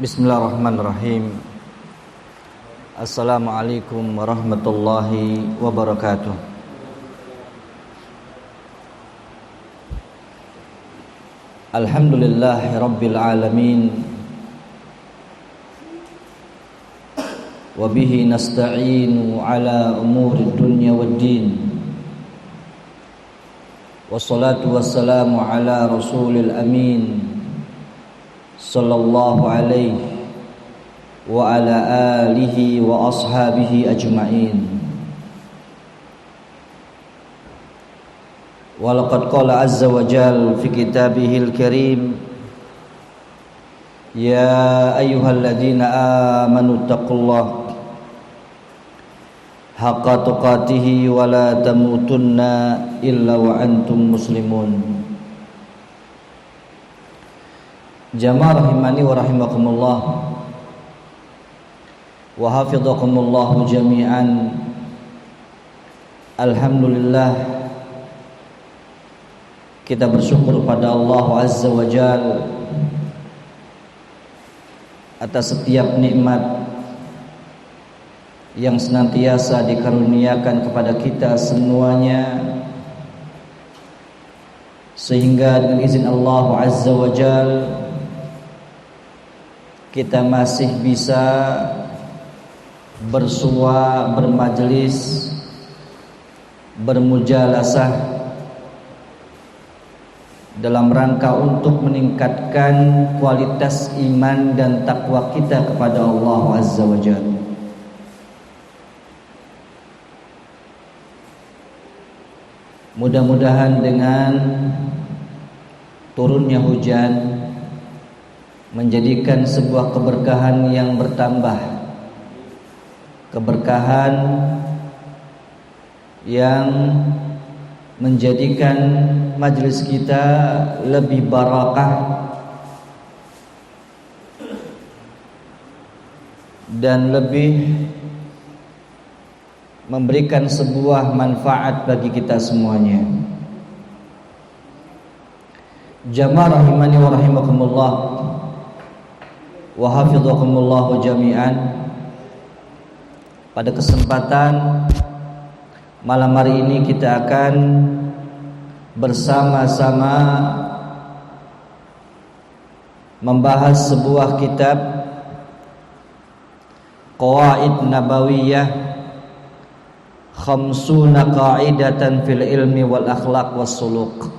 Bismillahirrahmanirrahim. Assalamualaikum warahmatullahi wabarakatuh. Alhamdulillahi rabbil alamin. Wa bihi nasta'inu ala umuri dunya waddin. Wassalatu wassalamu ala rasulil amin sallallahu alaihi wa ala alihi wa ashabihi ajma'in. Wa laqad qala azza wa jalla fi kitabihil karim, ya ayyuhalladzina amanu taqullaha haqqa tuqatih wa la tamutunna illa wa antum muslimun. Jamaah rahimani wa rahimakumullah wa hafidhakumullah jami'an. Alhamdulillah, kita bersyukur pada Allah Azza wa Jalla atas setiap nikmat yang senantiasa dikaruniakan kepada kita semuanya, sehingga dengan izin Allah Azza wa Jalla kita masih bisa bersua, bermajelis, bermujalasah dalam rangka untuk meningkatkan kualitas iman dan takwa kita kepada Allah Azza wa Jalla. Mudah-mudahan dengan turunnya hujan menjadikan sebuah keberkahan yang bertambah, keberkahan yang menjadikan majelis kita lebih barakah dan lebih memberikan sebuah manfaat bagi kita semuanya. Jamaah rahimani wa rahimakumullah wa hafidhakumullah jami'an. Pada kesempatan malam hari ini kita akan bersama-sama membahas sebuah kitab Qawaid Nabawiyah, Khamsuna Qa'idatan fil ilmi wal akhlaq was suluk.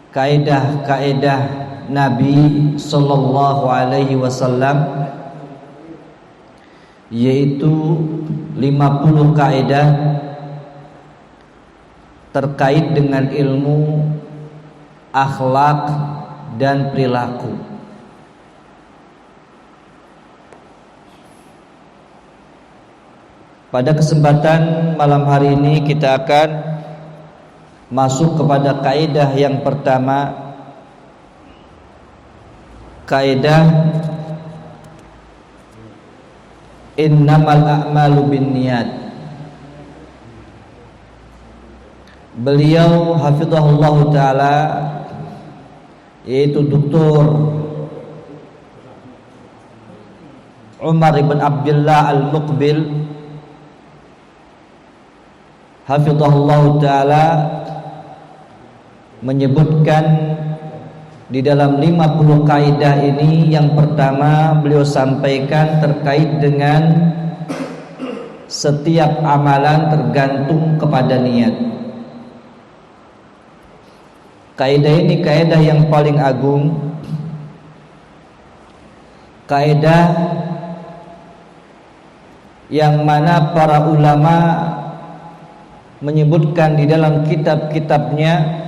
Kaidah-kaidah Nabi sallallahu alaihi wasallam, yaitu 50 kaidah terkait dengan ilmu, akhlak dan perilaku. Pada kesempatan malam hari ini kita akan masuk kepada kaidah yang pertama, kaidah innamal a'malu binniyat. Beliau hafizahullah taala, yaitu Dr. Umar ibn Abdullah al-Muqbil, hafizahullah taala, menyebutkan di dalam 50 kaidah ini, yang pertama beliau sampaikan terkait dengan setiap amalan tergantung kepada niat. Kaidah ini kaidah yang paling agung, kaidah yang mana para ulama menyebutkan di dalam kitab-kitabnya,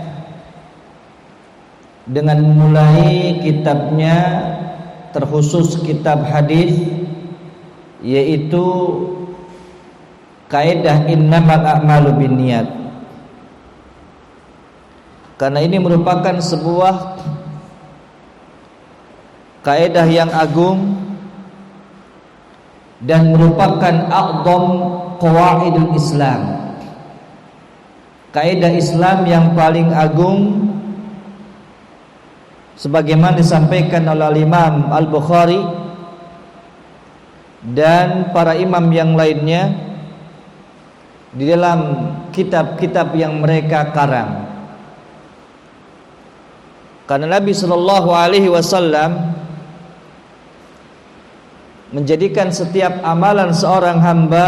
dengan memulai kitabnya terkhusus kitab hadis, yaitu kaidah innamal a'malu binniyat. Karena ini merupakan sebuah kaidah yang agung dan merupakan a'dham qawaidul Islam, kaidah Islam yang paling agung sebagaimana disampaikan oleh Imam Al-Bukhari dan para imam yang lainnya di dalam kitab-kitab yang mereka karang. Karena Nabi sallallahu alaihi wasallam menjadikan setiap amalan seorang hamba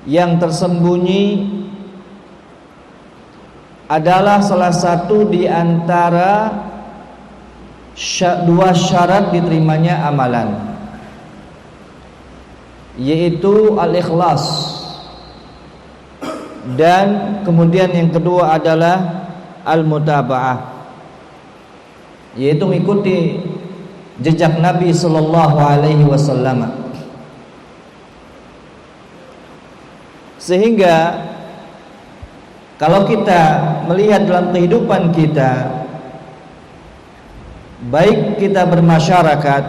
yang tersembunyi adalah salah satu di antara dua syarat diterimanya amalan, yaitu al-ikhlas, dan kemudian yang kedua adalah al-mutaba'ah, yaitu mengikuti jejak Nabi sallallahu alaihi wasallam. Sehingga kalau kita melihat dalam kehidupan kita, baik kita bermasyarakat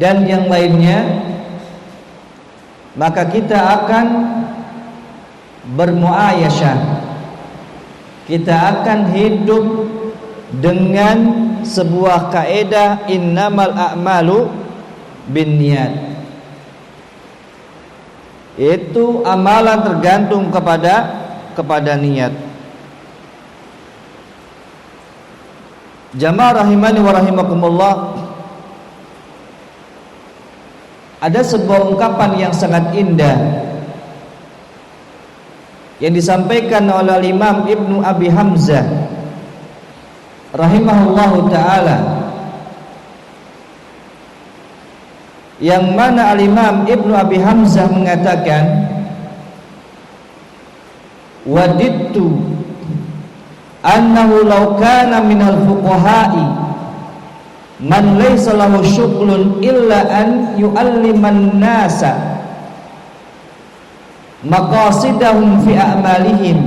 dan yang lainnya, maka kita akan bermuayasyah, kita akan hidup dengan sebuah kaidah innamal a'malu binniyat. Itu amalan tergantung kepada niat. Jamaah rahimani wa rahimakumullah, ada sebuah ungkapan yang sangat indah yang disampaikan oleh Imam Ibnu Abi Hamzah rahimahullahu ta'ala, yang mana al-Imam Ibnu Abi Hamzah mengatakan, wadittu annahu law kana minal fuqaha'i man laysa lahu syughlun illa an yu'alliman nasa maqasidahum fi a'malihim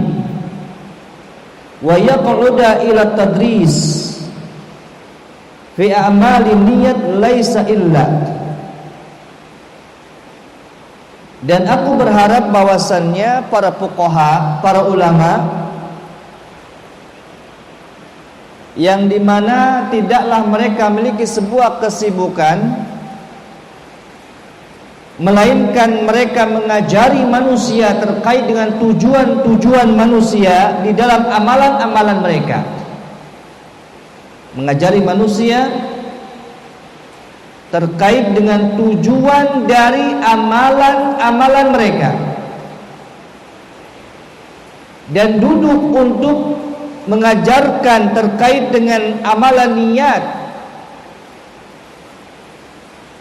wa yaq'uda ila tadris fi a'malin niyat laysa illa. Dan aku berharap bahwasannya para fuqaha, para ulama, yang dimana tidaklah mereka memiliki sebuah kesibukan melainkan mereka mengajari manusia terkait dengan tujuan-tujuan manusia di dalam amalan-amalan mereka. Mengajari manusia terkait dengan tujuan dari amalan-amalan mereka, dan duduk untuk mengajarkan terkait dengan amalan niat.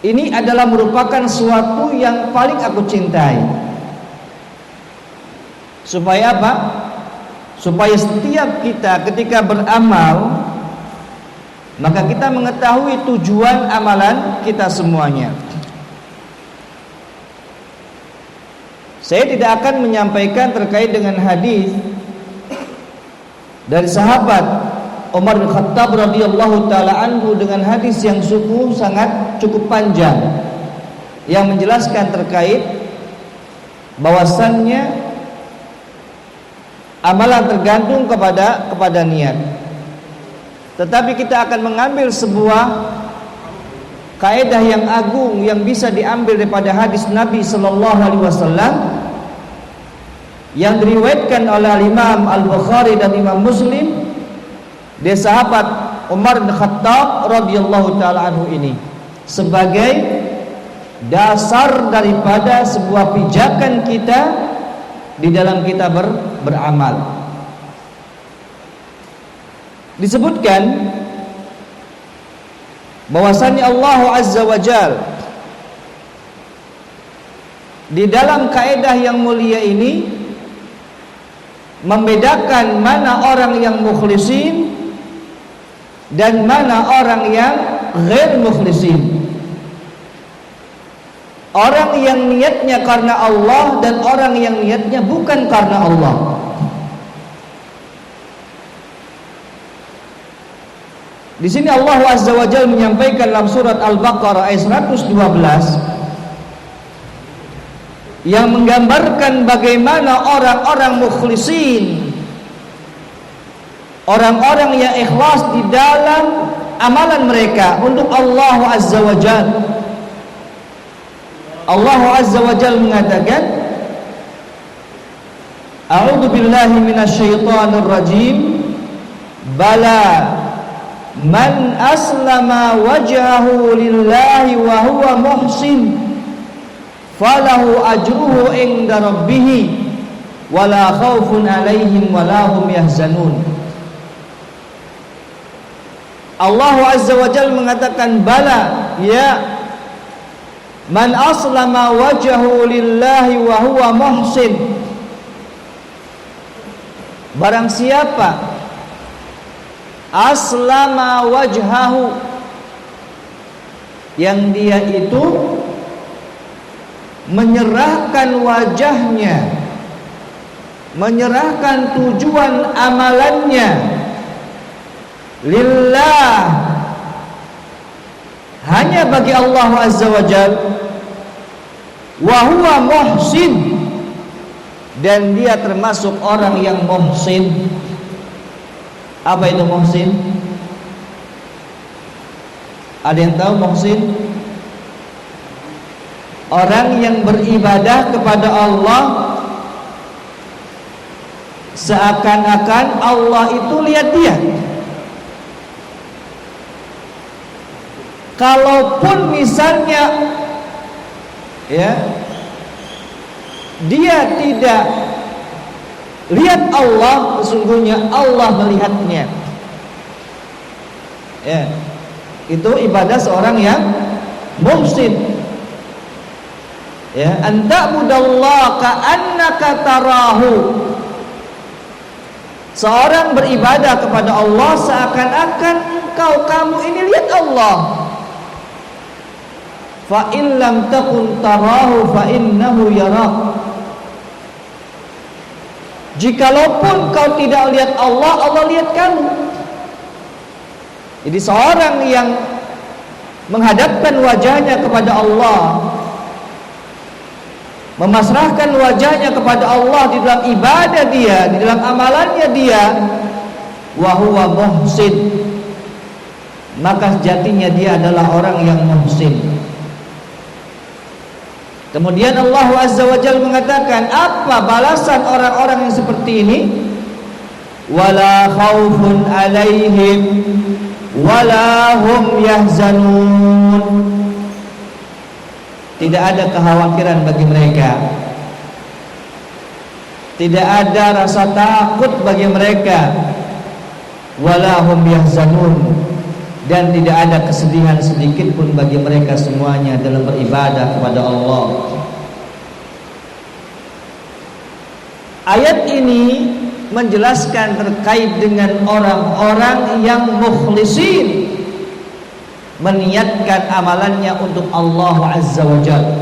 Ini adalah merupakan suatu yang paling aku cintai. Supaya apa? Supaya setiap kita ketika beramal, maka kita mengetahui tujuan amalan kita semuanya. Saya tidak akan menyampaikan terkait dengan hadis dari sahabat Umar bin Khattab radhiyallahu taala anhu dengan hadis yang cukup panjang yang menjelaskan terkait bahwasannya amalan tergantung kepada niat. Tetapi kita akan mengambil sebuah kaidah yang agung yang bisa diambil daripada hadis Nabi sallallahu alaihi wasallam yang diriwayatkan oleh Imam Al-Bukhari dan Imam Muslim dari sahabat Umar bin Khattab radhiyallahu taala anhu ini, sebagai dasar daripada sebuah pijakan kita di dalam kita beramal. Disebutkan bahwasannya Allah Azza wa Jal di dalam kaidah yang mulia ini membedakan mana orang yang mukhlisin dan mana orang yang ghair mukhlisin. Orang yang niatnya karena Allah dan orang yang niatnya bukan karena Allah. Di sini Allah Azza wa Jalla menyampaikan dalam surat Al-Baqarah ayat 112 yang menggambarkan bagaimana orang-orang mukhlisin orang-orang yang ikhlas di dalam amalan mereka untuk Allah Azza wa Jalla. Allah Azza wa Jalla mengatakan, A'udzu billahi minasyaitonir rajim. Bala man aslama wajhahu lillahi wa huwa muhsin falahu ajruhu inda rabbih wala khaufun alaihim wala hum yahzanun. Allah Azza wa Jalla mengatakan, bala, ya, man aslama wajhahu lillahi wa huwa muhsin. Barang siapa aslama wajhahu, yang dia itu menyerahkan wajahnya, menyerahkan tujuan amalannya lillah, hanya bagi Allah Azza wa Jalla, wa huwa muhsin, dan dia termasuk orang yang muhsin. Apa itu muhsin? Ada yang tahu muhsin? Orang yang beribadah kepada Allah seakan-akan Allah itu lihat dia. Kalaupun misalnya, ya, dia tidak lihat Allah, sesungguhnya Allah melihatnya. Ya, itu ibadah seorang yang muhsin. Ya, anta budallah ka'annaka tarahu. Seorang beribadah kepada Allah seakan-akan kamu ini lihat Allah. Fa in lam takun tarahu fa innahu yarak. Jikalaupun kau tidak lihat Allah, Allah lihat kamu. Jadi seorang yang menghadapkan wajahnya kepada Allah, memasrahkan wajahnya kepada Allah di dalam ibadah dia, di dalam amalannya dia, wa huwa muhsin, maka sejatinya dia adalah orang yang muhsin. Kemudian Allah Azza wa Jalla mengatakan, apa balasan orang-orang yang seperti ini? Wala khaufun alaihim wala hum yahzanun. Tidak ada kekhawatiran bagi mereka, tidak ada rasa takut bagi mereka, wala hum yahzanun, dan tidak ada kesedihan sedikit pun bagi mereka semuanya dalam beribadah kepada Allah. Ayat ini menjelaskan terkait dengan orang-orang yang mukhlisin, meniatkan amalannya untuk Allah Azza wa Jalla.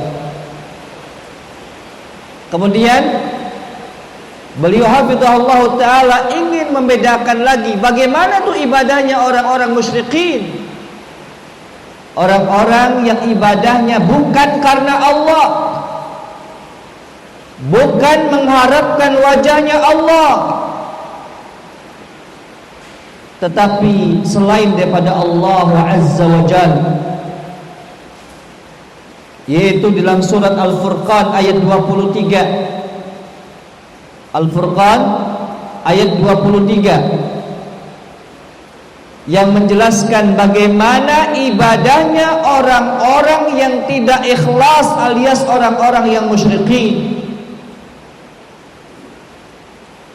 Kemudian beliau hafizahullah ta'ala ingin membedakan lagi bagaimana tuh ibadahnya orang-orang musyrikin, orang-orang yang ibadahnya bukan karena Allah, bukan mengharapkan wajahnya Allah, tetapi selain daripada Allah Azza wa Jalla, yaitu dalam surat Al-Furqan ayat 23. Al-Furqan ayat 23 yang menjelaskan bagaimana ibadahnya orang-orang yang tidak ikhlas alias orang-orang yang musyrikin.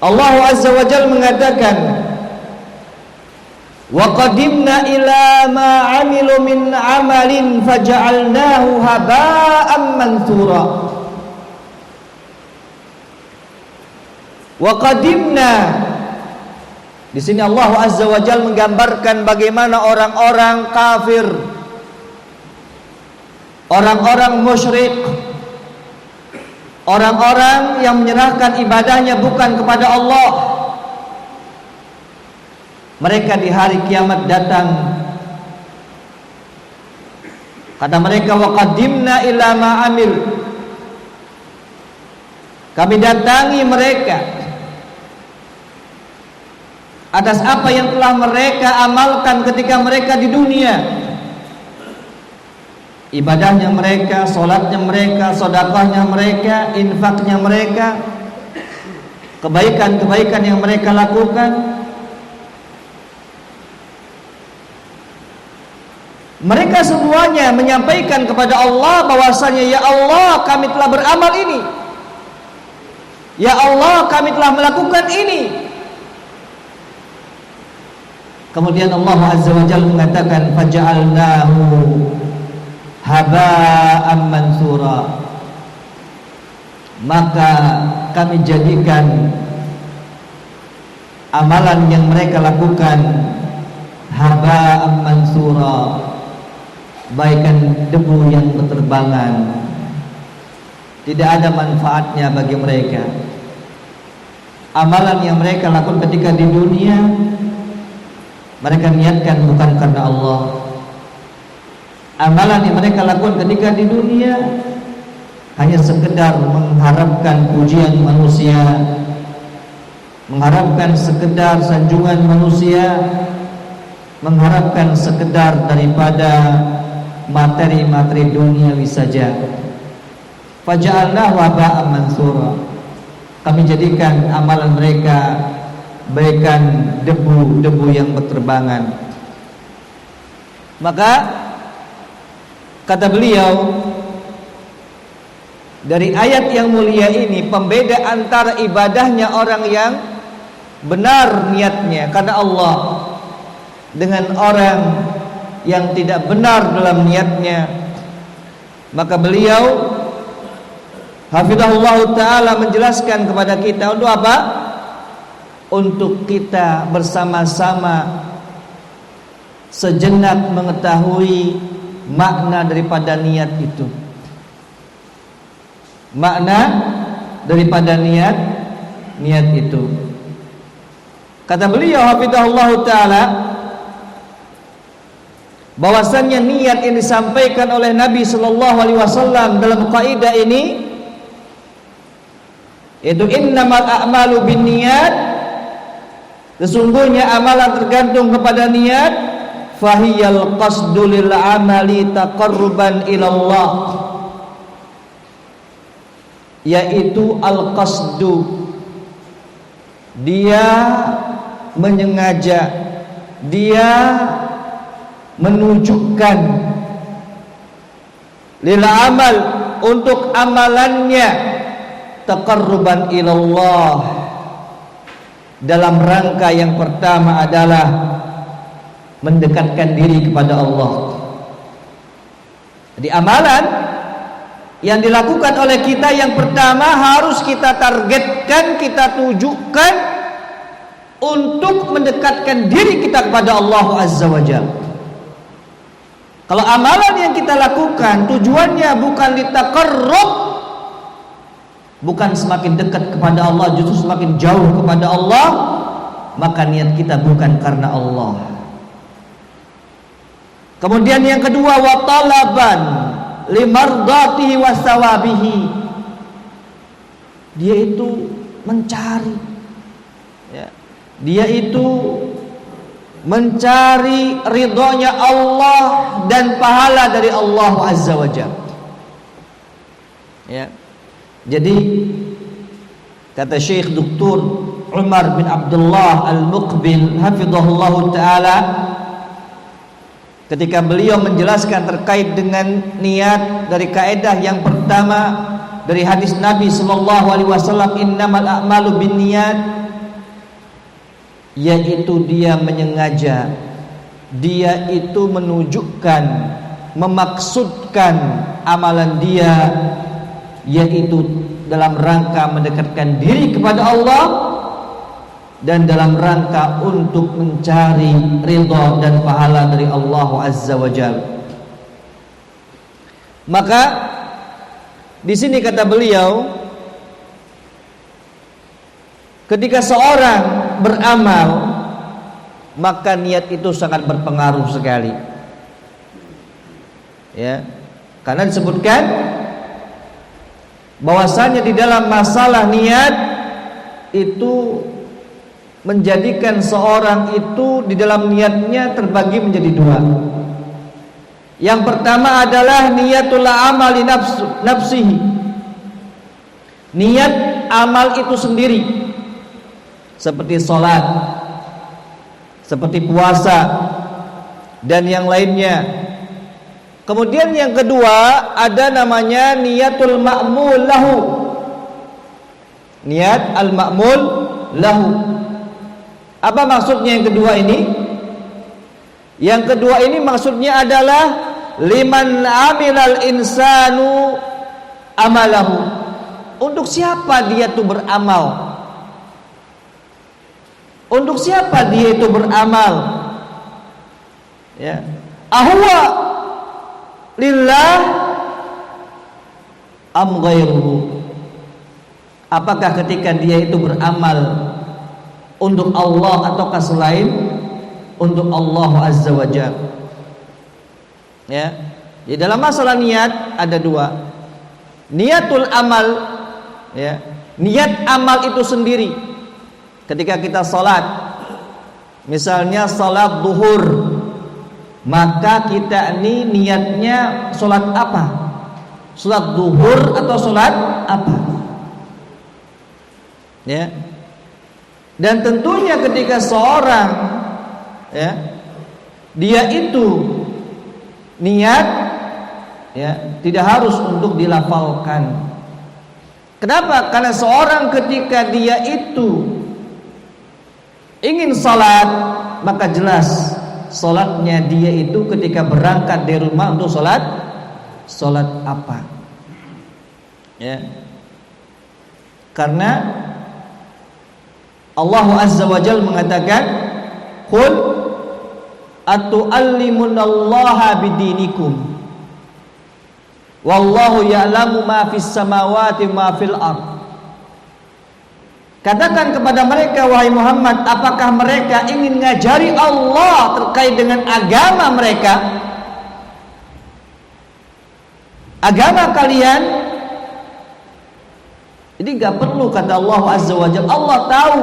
Allah Azza wa Jalla mengatakan, wa qadimna ila ma 'amilu min 'amalin faja'alnahu haba'an manthura. Wa qadimna, di sini Allah Azza wa Jalla menggambarkan bagaimana orang-orang kafir, orang-orang musyrik, orang-orang yang menyerahkan ibadahnya bukan kepada Allah, mereka di hari kiamat datang, kata mereka, wa qadimna ila ma amil, kami datangi mereka atas apa yang telah mereka amalkan ketika mereka di dunia. Ibadahnya mereka, sholatnya mereka, sedekahnya mereka, infaknya mereka, kebaikan-kebaikan yang mereka lakukan. Mereka semuanya menyampaikan kepada Allah bahwasanya, ya Allah, kami telah beramal ini, ya Allah, kami telah melakukan ini. Kemudian Allah Azza wa Jalla mengatakan, faja'alnahu haba'an mansura, maka kami jadikan amalan yang mereka lakukan haba'an mansura, bagaikan debu yang berterbangan, tidak ada manfaatnya bagi mereka. Amalan yang mereka lakukan ketika di dunia, mereka niatkan bukan karena Allah. Amalan yang mereka lakukan ketika di dunia hanya sekedar mengharapkan pujian manusia, mengharapkan sekedar sanjungan manusia, mengharapkan sekedar daripada materi-materi duniawi saja. Faja'alnahu haba'an mansura, kami jadikan amalan mereka bagaikan debu-debu yang berterbangan. Maka kata beliau, dari ayat yang mulia ini pembeda antara ibadahnya orang yang benar niatnya karena Allah dengan orang yang tidak benar dalam niatnya. Maka beliau hafizahullah ta'ala menjelaskan kepada kita untuk apa? Untuk kita bersama-sama sejenak mengetahui makna daripada niat itu. Makna daripada niat itu. Kata beliau hafizahullah ta'ala, bahwasannya niat yang disampaikan oleh Nabi sallallahu alaihi wasallam dalam kaidah ini, yaitu innamal a'malu binniyat, sesungguhnya amalan tergantung kepada niat, fahiyal qasdu lil amali taqarruban ilallah, yaitu al qasdu, dia menyengaja, dia menunjukkan, lil amal, untuk amalannya, taqarruban ilallah, dalam rangka yang pertama adalah mendekatkan diri kepada Allah. Jadi amalan yang dilakukan oleh kita yang pertama harus kita targetkan, kita tujukan untuk mendekatkan diri kita kepada Allah Azza wa Jalla. Kalau amalan yang kita lakukan tujuannya bukan litaqarrub, bukan semakin dekat kepada Allah, justru semakin jauh kepada Allah, maka niat kita bukan karena Allah. Kemudian yang kedua, wa talaban limardatihi wa sawabihi, dia itu mencari, ya, dia itu mencari ridhonya Allah dan pahala dari Allah Azza wa Jalla. Ya. Jadi kata Syekh Dr. Umar bin Abdullah Al-Muqbil hafizahullah ta'ala, ketika beliau menjelaskan terkait dengan niat dari kaidah yang pertama dari hadis Nabi sallallahu alaihi wasallam, innamal a'malu binniyat, yaitu dia menyengaja, dia itu menunjukkan, memaksudkan amalan dia, yaitu dalam rangka mendekatkan diri kepada Allah dan dalam rangka untuk mencari ridha dan pahala dari Allah Azza wa Jalla. Maka di sini kata beliau, ketika seorang beramal, maka niat itu sangat berpengaruh sekali. Ya, karena disebutkan bahwasanya di dalam masalah niat itu menjadikan seorang itu di dalam niatnya terbagi menjadi dua. Yang pertama adalah niatul amali nafsihi. Niat amal itu sendiri, seperti sholat, seperti puasa, dan yang lainnya. Kemudian yang kedua ada namanya niatul ma'mul lahu. Niat al-ma'mul lahu. Apa maksudnya yang kedua ini? Yang kedua ini maksudnya adalah liman amilal insanu amalahu. Untuk siapa dia itu beramal? Untuk siapa dia itu beramal? Ya. Ahwa lillah am ghairuhu. Apakah ketika dia itu beramal untuk Allah ataukah selain untuk Allah Azza wa Jalla? Ya. Di dalam masalah niat ada dua. Niatul amal, ya. Niat amal itu sendiri. Ketika kita salat, misalnya salat zuhur, maka kita ini niatnya salat apa? Salat zuhur atau salat apa? Ya. Dan tentunya ketika seorang, ya, dia itu niat, ya, tidak harus untuk dilafalkan. Kenapa? Karena seorang ketika dia itu ingin salat, maka jelas salatnya dia itu ketika berangkat dari rumah untuk salat apa? Ya. Karena Allah Azza wa Jalla mengatakan, "Qul atu'allimunallaha bidinikum wallahu ya'lamu ma fis samawati ma fil ardh." Katakan kepada mereka, wahai Muhammad, apakah mereka ingin ngajari Allah terkait dengan agama mereka? Agama kalian? Jadi gak perlu kata Allah Azza wa Jalla. Allah tahu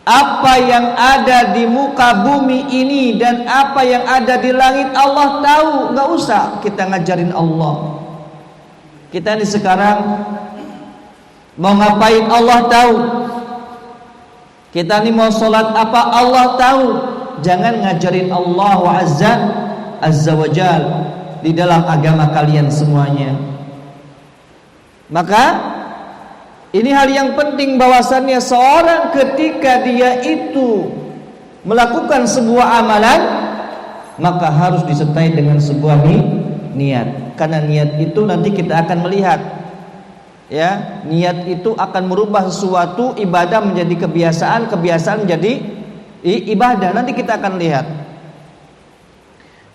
apa yang ada di muka bumi ini dan apa yang ada di langit. Allah tahu. Gak usah kita ngajarin Allah. Kita ini sekarang mau ngapain Allah tahu. Kita ini mau sholat apa Allah tahu. Jangan ngajarin Allah Azza wa Jal di dalam agama kalian semuanya. Maka ini hal yang penting, bahwasannya seorang ketika dia itu melakukan sebuah amalan, maka harus disertai dengan sebuah niat. Karena niat itu nanti kita akan melihat, ya, niat itu akan merubah sesuatu ibadah menjadi kebiasaan, kebiasaan menjadi ibadah. Nanti kita akan lihat.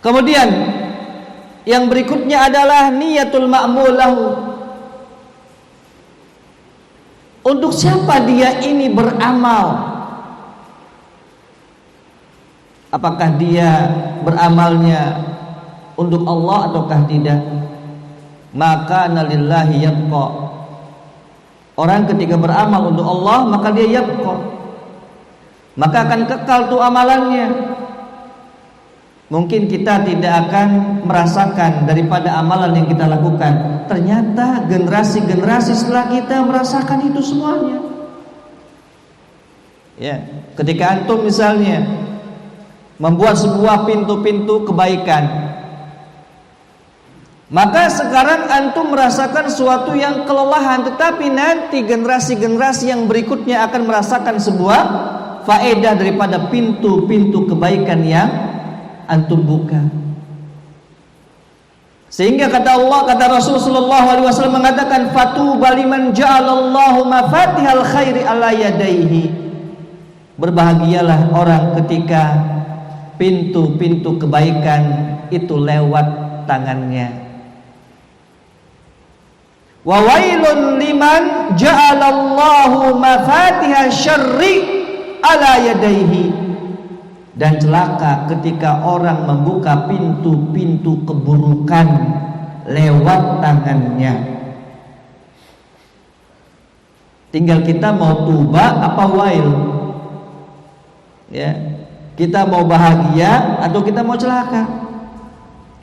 Kemudian yang berikutnya adalah niatul ma'mul lahu. Untuk siapa dia ini beramal? Apakah dia beramalnya untuk Allah ataukah tidak? Maka nalillahi yabqa. Orang ketika beramal untuk Allah, maka dia yabqa, maka akan kekal tuh amalannya. Mungkin kita tidak akan merasakan daripada amalan yang kita lakukan. Ternyata generasi-generasi setelah kita merasakan itu semuanya. Ya, ketika antum misalnya membuat sebuah pintu-pintu kebaikan, maka sekarang antum merasakan sesuatu yang kelelahan, tetapi nanti generasi-generasi yang berikutnya akan merasakan sebuah faedah daripada pintu-pintu kebaikan yang antum buka. Sehingga kata Allah, kata Rasulullah SAW mengatakan, fatuba liman ja'alallahu mafatihal khairi ala yadaihi. Berbahagialah orang ketika pintu-pintu kebaikan itu lewat tangannya. Wa wailun liman ja'alallahu mafatihal syarri ala yadaihi. Dan celaka ketika orang membuka pintu-pintu keburukan lewat tangannya. Tinggal kita mau tuba apa wail. Ya. Kita mau bahagia atau kita mau celaka.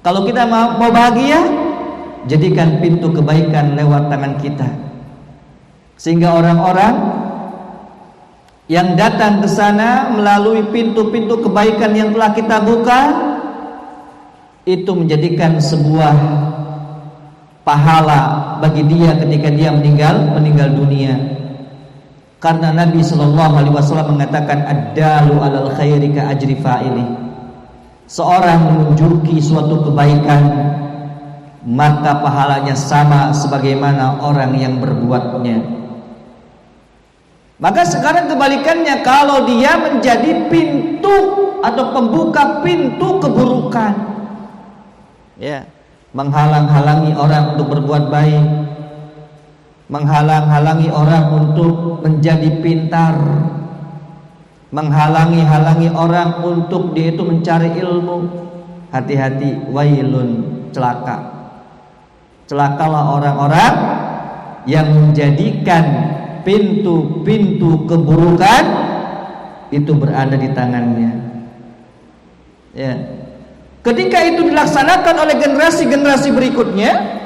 Kalau kita mau bahagia, jadikan pintu kebaikan lewat tangan kita. Sehingga orang-orang yang datang ke sana melalui pintu-pintu kebaikan yang telah kita buka, itu menjadikan sebuah pahala bagi dia ketika dia meninggal dunia. Karena Nabi Shallallahu Alaihi Wasallam mengatakan ad-dalu alal khairi ka ajri fa'ili. Seorang menunjuki suatu kebaikan, maka pahalanya sama sebagaimana orang yang berbuatnya. Maka sekarang kebalikannya, kalau dia menjadi pintu atau pembuka pintu keburukan, ya, menghalang-halangi orang untuk berbuat baik, menghalang-halangi orang untuk menjadi pintar, menghalangi orang untuk dia itu mencari ilmu. Hati-hati, wailun, celaka. Celakalah orang-orang yang menjadikan pintu-pintu keburukan itu berada di tangannya. Ya. Ketika itu dilaksanakan oleh generasi-generasi berikutnya,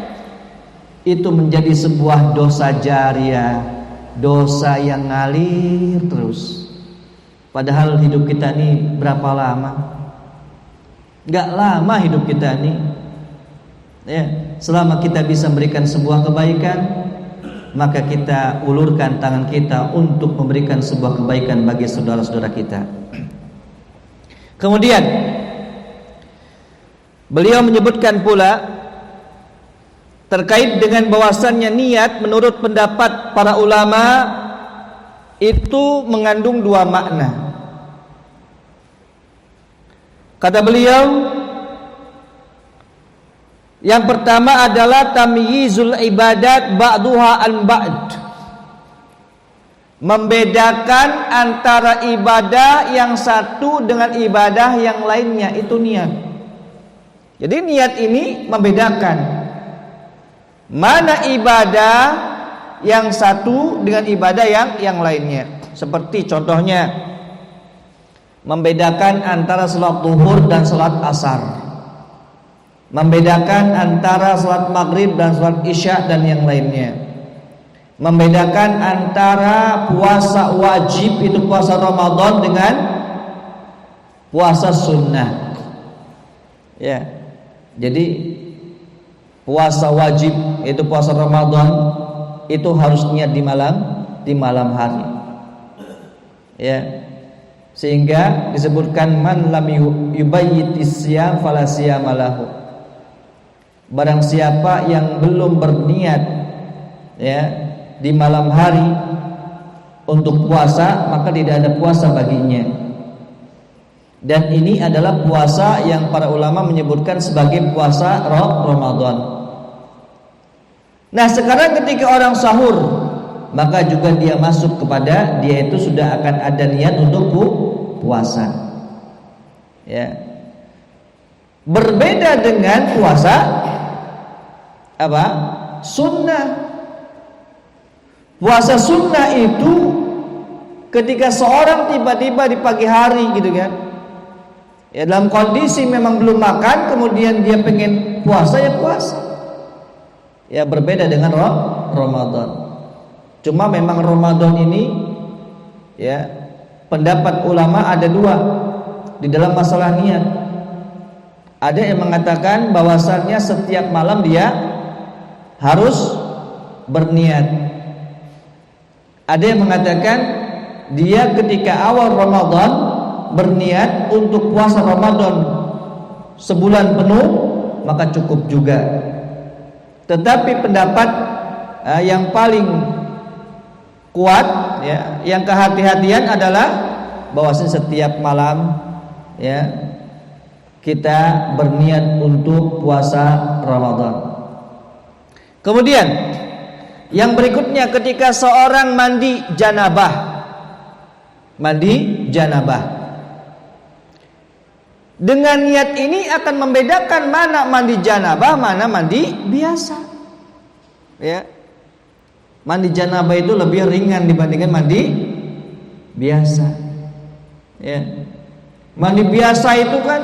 itu menjadi sebuah dosa jariah, dosa yang ngalir terus. Padahal hidup kita ini berapa lama? Gak lama hidup kita ini. Ya, selama kita bisa memberikan sebuah kebaikan, maka kita ulurkan tangan kita untuk memberikan sebuah kebaikan bagi saudara-saudara kita. Kemudian beliau menyebutkan pula terkait dengan bahwasannya niat menurut pendapat para ulama itu mengandung dua makna. Kata beliau, yang pertama adalah tamyizul ibadat ba'duha an ba'd. Membedakan antara ibadah yang satu dengan ibadah yang lainnya, itu niat. Jadi niat ini membedakan mana ibadah yang satu dengan ibadah yang lainnya. Seperti contohnya membedakan antara salat zuhur dan salat asar, membedakan antara salat maghrib dan salat isya dan yang lainnya, membedakan antara puasa wajib itu puasa Ramadan dengan puasa sunnah. Ya. Jadi puasa wajib itu puasa Ramadan itu harus niat di malam hari. Ya. Sehingga disebutkan man lam yubayyitis siyam fala siyama lahu. Barang siapa yang belum berniat ya di malam hari untuk puasa, maka tidak ada puasa baginya. Dan ini adalah puasa yang para ulama menyebutkan sebagai puasa Ramadan. Nah, sekarang ketika orang sahur, maka juga dia masuk kepada dia itu sudah akan ada niat untuk puasa. Ya. Berbeda dengan puasa apa? Sunnah. Puasa sunnah itu ketika seorang tiba-tiba di pagi hari gitu kan, ya dalam kondisi memang belum makan, kemudian dia pengen puasa, ya puasa. Ya berbeda dengan Ramadan. Cuma memang Ramadan ini ya pendapat ulama ada dua di dalam masalah niat. Ada yang mengatakan bahwasannya setiap malam dia harus berniat. Ada yang mengatakan dia ketika awal Ramadan berniat untuk puasa Ramadan sebulan penuh, maka cukup juga. Tetapi pendapat yang paling kuat ya, yang kehati-hatian adalah bahwasanya setiap malam ya kita berniat untuk puasa Ramadan. Kemudian yang berikutnya ketika seorang mandi janabah. Dengan niat ini akan membedakan mana mandi janabah, mana mandi biasa. Ya. Mandi janabah itu lebih ringan dibandingkan mandi biasa. Ya. Mandi biasa itu kan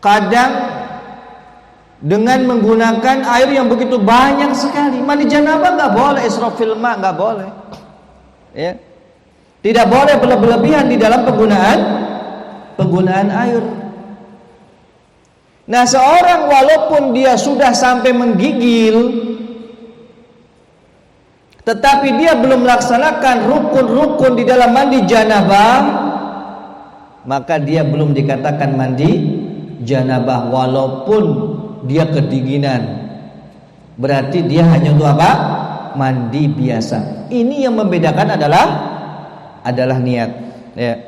kadang dengan menggunakan air yang begitu banyak sekali. Mandi janabah nggak boleh, israfil ma nggak boleh. Ya. Tidak boleh berlebihan di dalam penggunaan air. Nah, seorang walaupun dia sudah sampai menggigil, tetapi dia belum melaksanakan rukun-rukun di dalam mandi janabah, maka dia belum dikatakan mandi janabah walaupun dia kedinginan. Berarti dia hanya untuk apa? Mandi biasa. Ini yang membedakan adalah niat. Ya.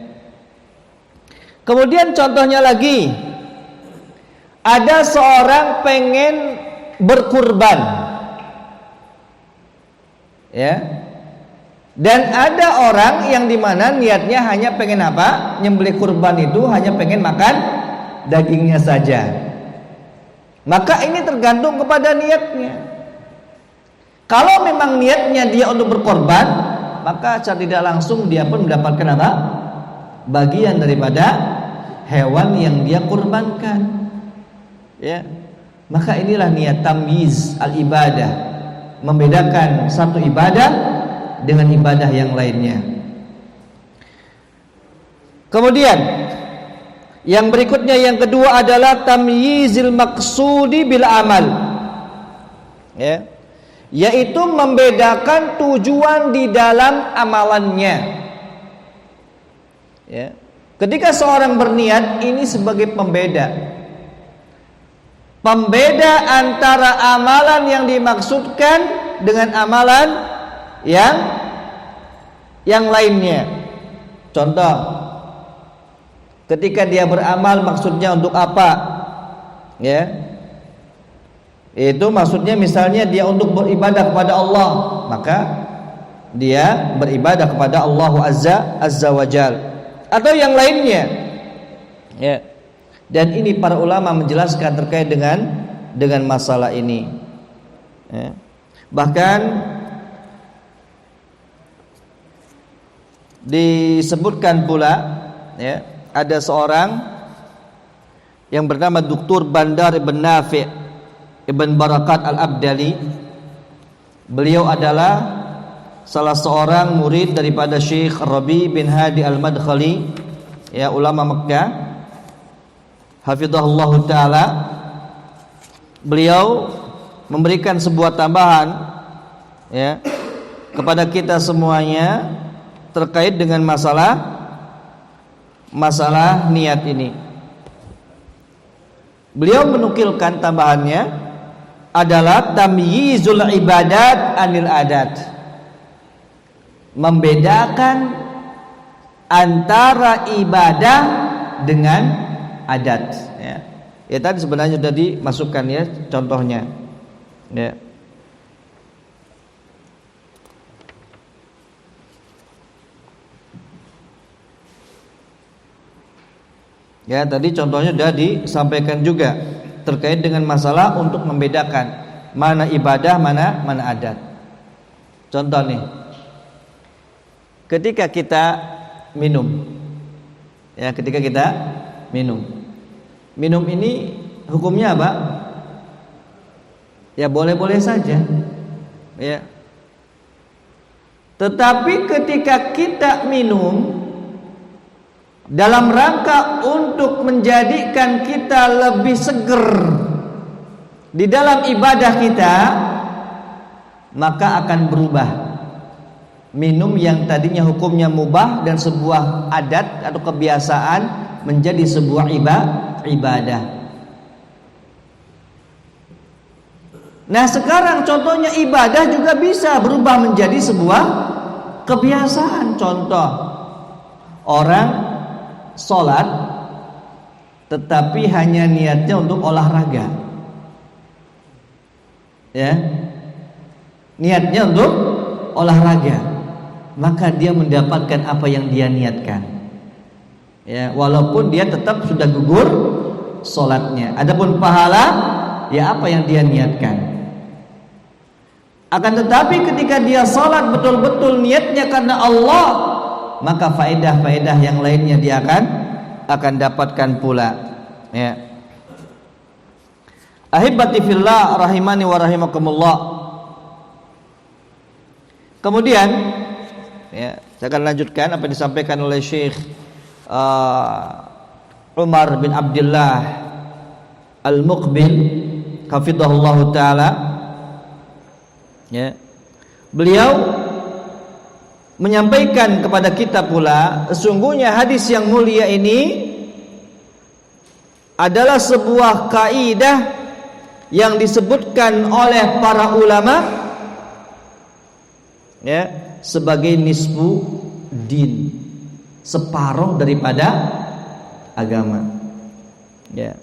Kemudian contohnya lagi, ada seorang pengen berkurban, ya, dan ada orang yang dimana niatnya hanya pengen apa? Nyembelih kurban itu hanya pengen makan dagingnya saja. Maka ini tergantung kepada niatnya. Kalau memang niatnya dia untuk berkorban, maka secara tidak langsung dia pun mendapatkan apa? Bagian daripada hewan yang dia kurbankan. Ya. Maka inilah niat tamyiz al-ibadah, membedakan satu ibadah dengan ibadah yang lainnya. Kemudian yang berikutnya, yang kedua adalah tamyizil maqsudi bil amal. Ya. Yaitu membedakan tujuan di dalam amalannya. Ya. Ketika seorang berniat, ini sebagai pembeda antara amalan yang dimaksudkan dengan amalan yang lainnya. Contoh, ketika dia beramal maksudnya untuk apa? Ya. Itu maksudnya misalnya dia untuk beribadah kepada Allah, maka dia beribadah kepada Allah Azza wa Jal, atau yang lainnya. Ya. Dan ini para ulama menjelaskan terkait dengan masalah ini. Ya. Bahkan disebutkan pula, ya, ada seorang yang bernama Dr. Bandar Ibn Nafi' Ibn Barakat Al-Abdali. Beliau adalah salah seorang murid daripada Syekh Rabi bin Hadi Al-Madkhali, ya, ulama Mekkah, hafizahullah ta'ala. Beliau memberikan sebuah tambahan, ya, kepada kita semuanya terkait dengan masalah niat ini. Beliau menukilkan tambahannya adalah tamyizul ibadat anil adat, membedakan antara ibadah dengan adat. Ya, ya tadi sebenarnya sudah dimasukkan, ya, contohnya. Ya. Ya, tadi contohnya sudah disampaikan juga terkait dengan masalah untuk membedakan mana ibadah, mana adat. Contoh nih, ketika kita minum, ya, ketika kita minum ini hukumnya apa? Ya boleh-boleh saja, ya. Tetapi ketika kita minum dalam rangka untuk menjadikan kita lebih seger di dalam ibadah kita, maka akan berubah. Minum yang tadinya hukumnya mubah dan sebuah adat atau kebiasaan menjadi sebuah ibadah. Nah, sekarang contohnya ibadah juga bisa berubah menjadi sebuah kebiasaan. Contoh, orang sholat tetapi hanya niatnya untuk olahraga, ya, niatnya untuk olahraga, maka dia mendapatkan apa yang dia niatkan, ya, walaupun dia tetap sudah gugur sholatnya. Adapun pahala, ya, apa yang dia niatkan. Akan tetapi ketika dia salat betul-betul niatnya karena Allah, maka faedah-faedah yang lainnya dia akan dapatkan pula. Ya. Ahibati fillah rahimani wa rahimakumullah. Kemudian ya, saya akan lanjutkan apa yang disampaikan oleh Syekh Umar bin Abdullah Al-Muqbil hafizahullah taala. Ya. Beliau menyampaikan kepada kita pula, sesungguhnya hadis yang mulia ini adalah sebuah kaidah yang disebutkan oleh para ulama ya, sebagai nisfu din, separuh daripada agama. Ya.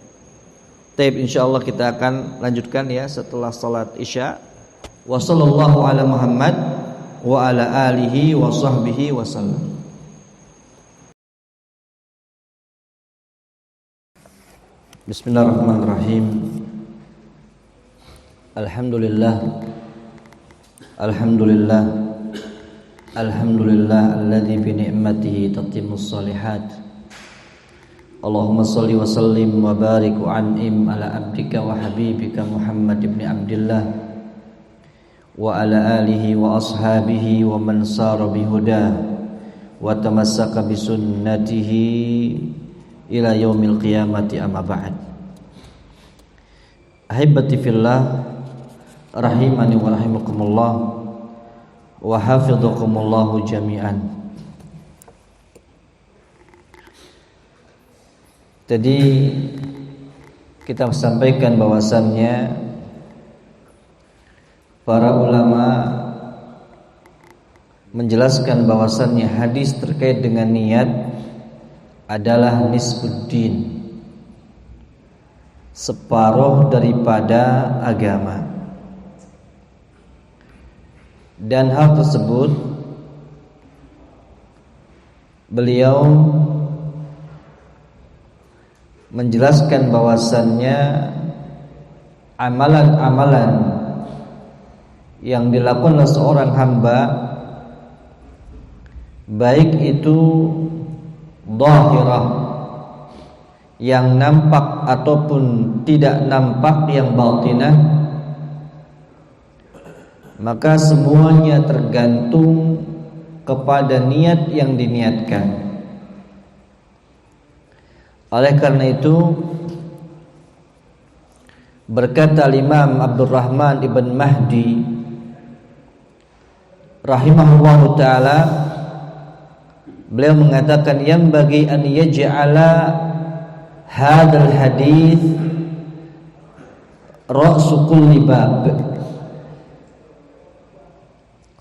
Taib, insyaallah kita akan lanjutkan ya setelah salat Isya. Wa sallallahu ala Muhammad wa ala alihi wa sahbihi wasallam. Bismillahirrahmanirrahim. Alhamdulillah alladzi bi ni'matihi tatimmus shalihat. Allahumma shalli wa sallim wa barik wa an'im ala abdika wa habibika Muhammad ibn Abdullah wa ala alihi wa ashabihi wa man sara bihuda wa tamassaka bi sunnatihi ila yaumil qiyamati, amma ba'd. Ahibati fillah rahimani wa rahimakumullah wa hafidhakumullahu jami'an. Tadi kita sampaikan bahwasannya para ulama menjelaskan bahwasannya hadis terkait dengan niat adalah nisfuddin, separuh daripada agama. Dan hal tersebut beliau menjelaskan bahwasannya amalan-amalan yang dilakukan oleh seorang hamba, baik itu zahirah yang nampak ataupun tidak nampak yang batinah, maka semuanya tergantung kepada niat yang diniatkan. Oleh karena itu berkata Imam Abdurrahman ibn Mahdi rahimahullahu ta'ala, beliau mengatakan yang bagi an yaj'ala hadzal hadis ra'su kulli bab,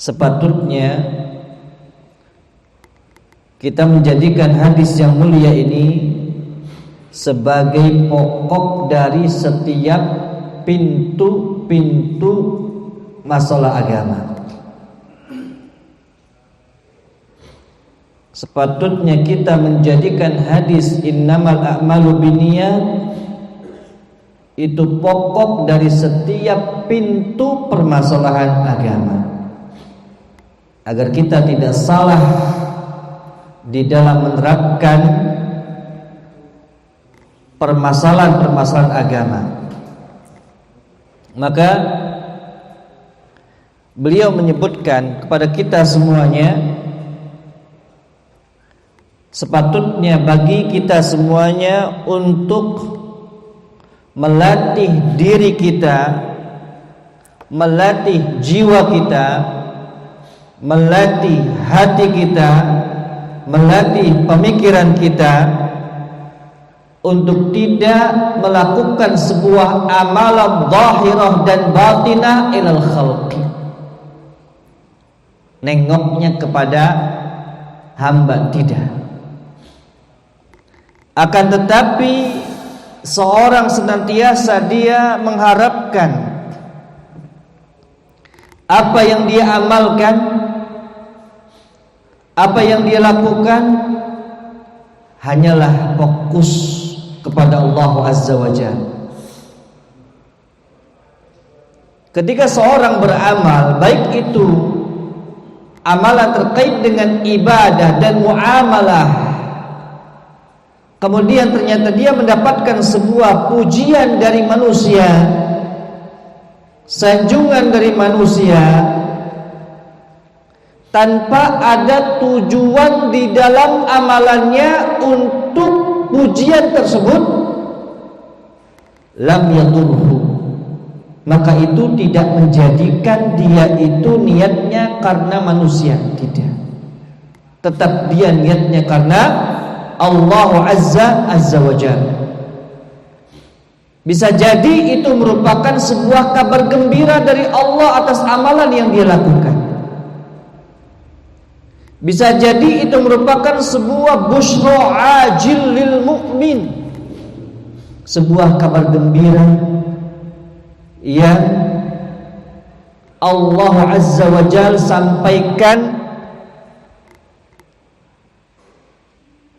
sepatutnya kita menjadikan hadis yang mulia ini sebagai pokok dari setiap pintu-pintu masalah agama. Sepatutnya kita menjadikan hadis innamal a'malu binniyat itu pokok dari setiap pintu permasalahan agama, agar kita tidak salah di dalam menerapkan permasalahan-permasalahan agama. Maka beliau menyebutkan kepada kita semuanya, sepatutnya bagi kita semuanya untuk melatih diri kita, melatih jiwa kita, melatih hati kita, melatih pemikiran kita untuk tidak melakukan sebuah amalan zahirah dan batinah ilal khalqi, nengoknya kepada hamba, tidak. Akan tetapi seorang senantiasa dia mengharapkan apa yang dia amalkan, apa yang dia lakukan hanyalah fokus kepada Allah Azza wa Jalla. ketika seorang beramal, baik itu amalan terkait dengan ibadah dan muamalah, kemudian ternyata dia mendapatkan sebuah pujian dari manusia, sanjungan dari manusia, tanpa ada tujuan di dalam amalannya untuk pujian tersebut, lam yadurhu, maka itu tidak menjadikan dia itu niatnya karena manusia, tidak. Tetap dia niatnya karena Allah Azza wa Jalla. Bisa jadi itu merupakan sebuah kabar gembira dari Allah atas amalan yang dia lakukan. Bisa jadi itu merupakan sebuah busyra ajil lil mu'min, sebuah kabar gembira yang Allah Azza wa Jalla sampaikan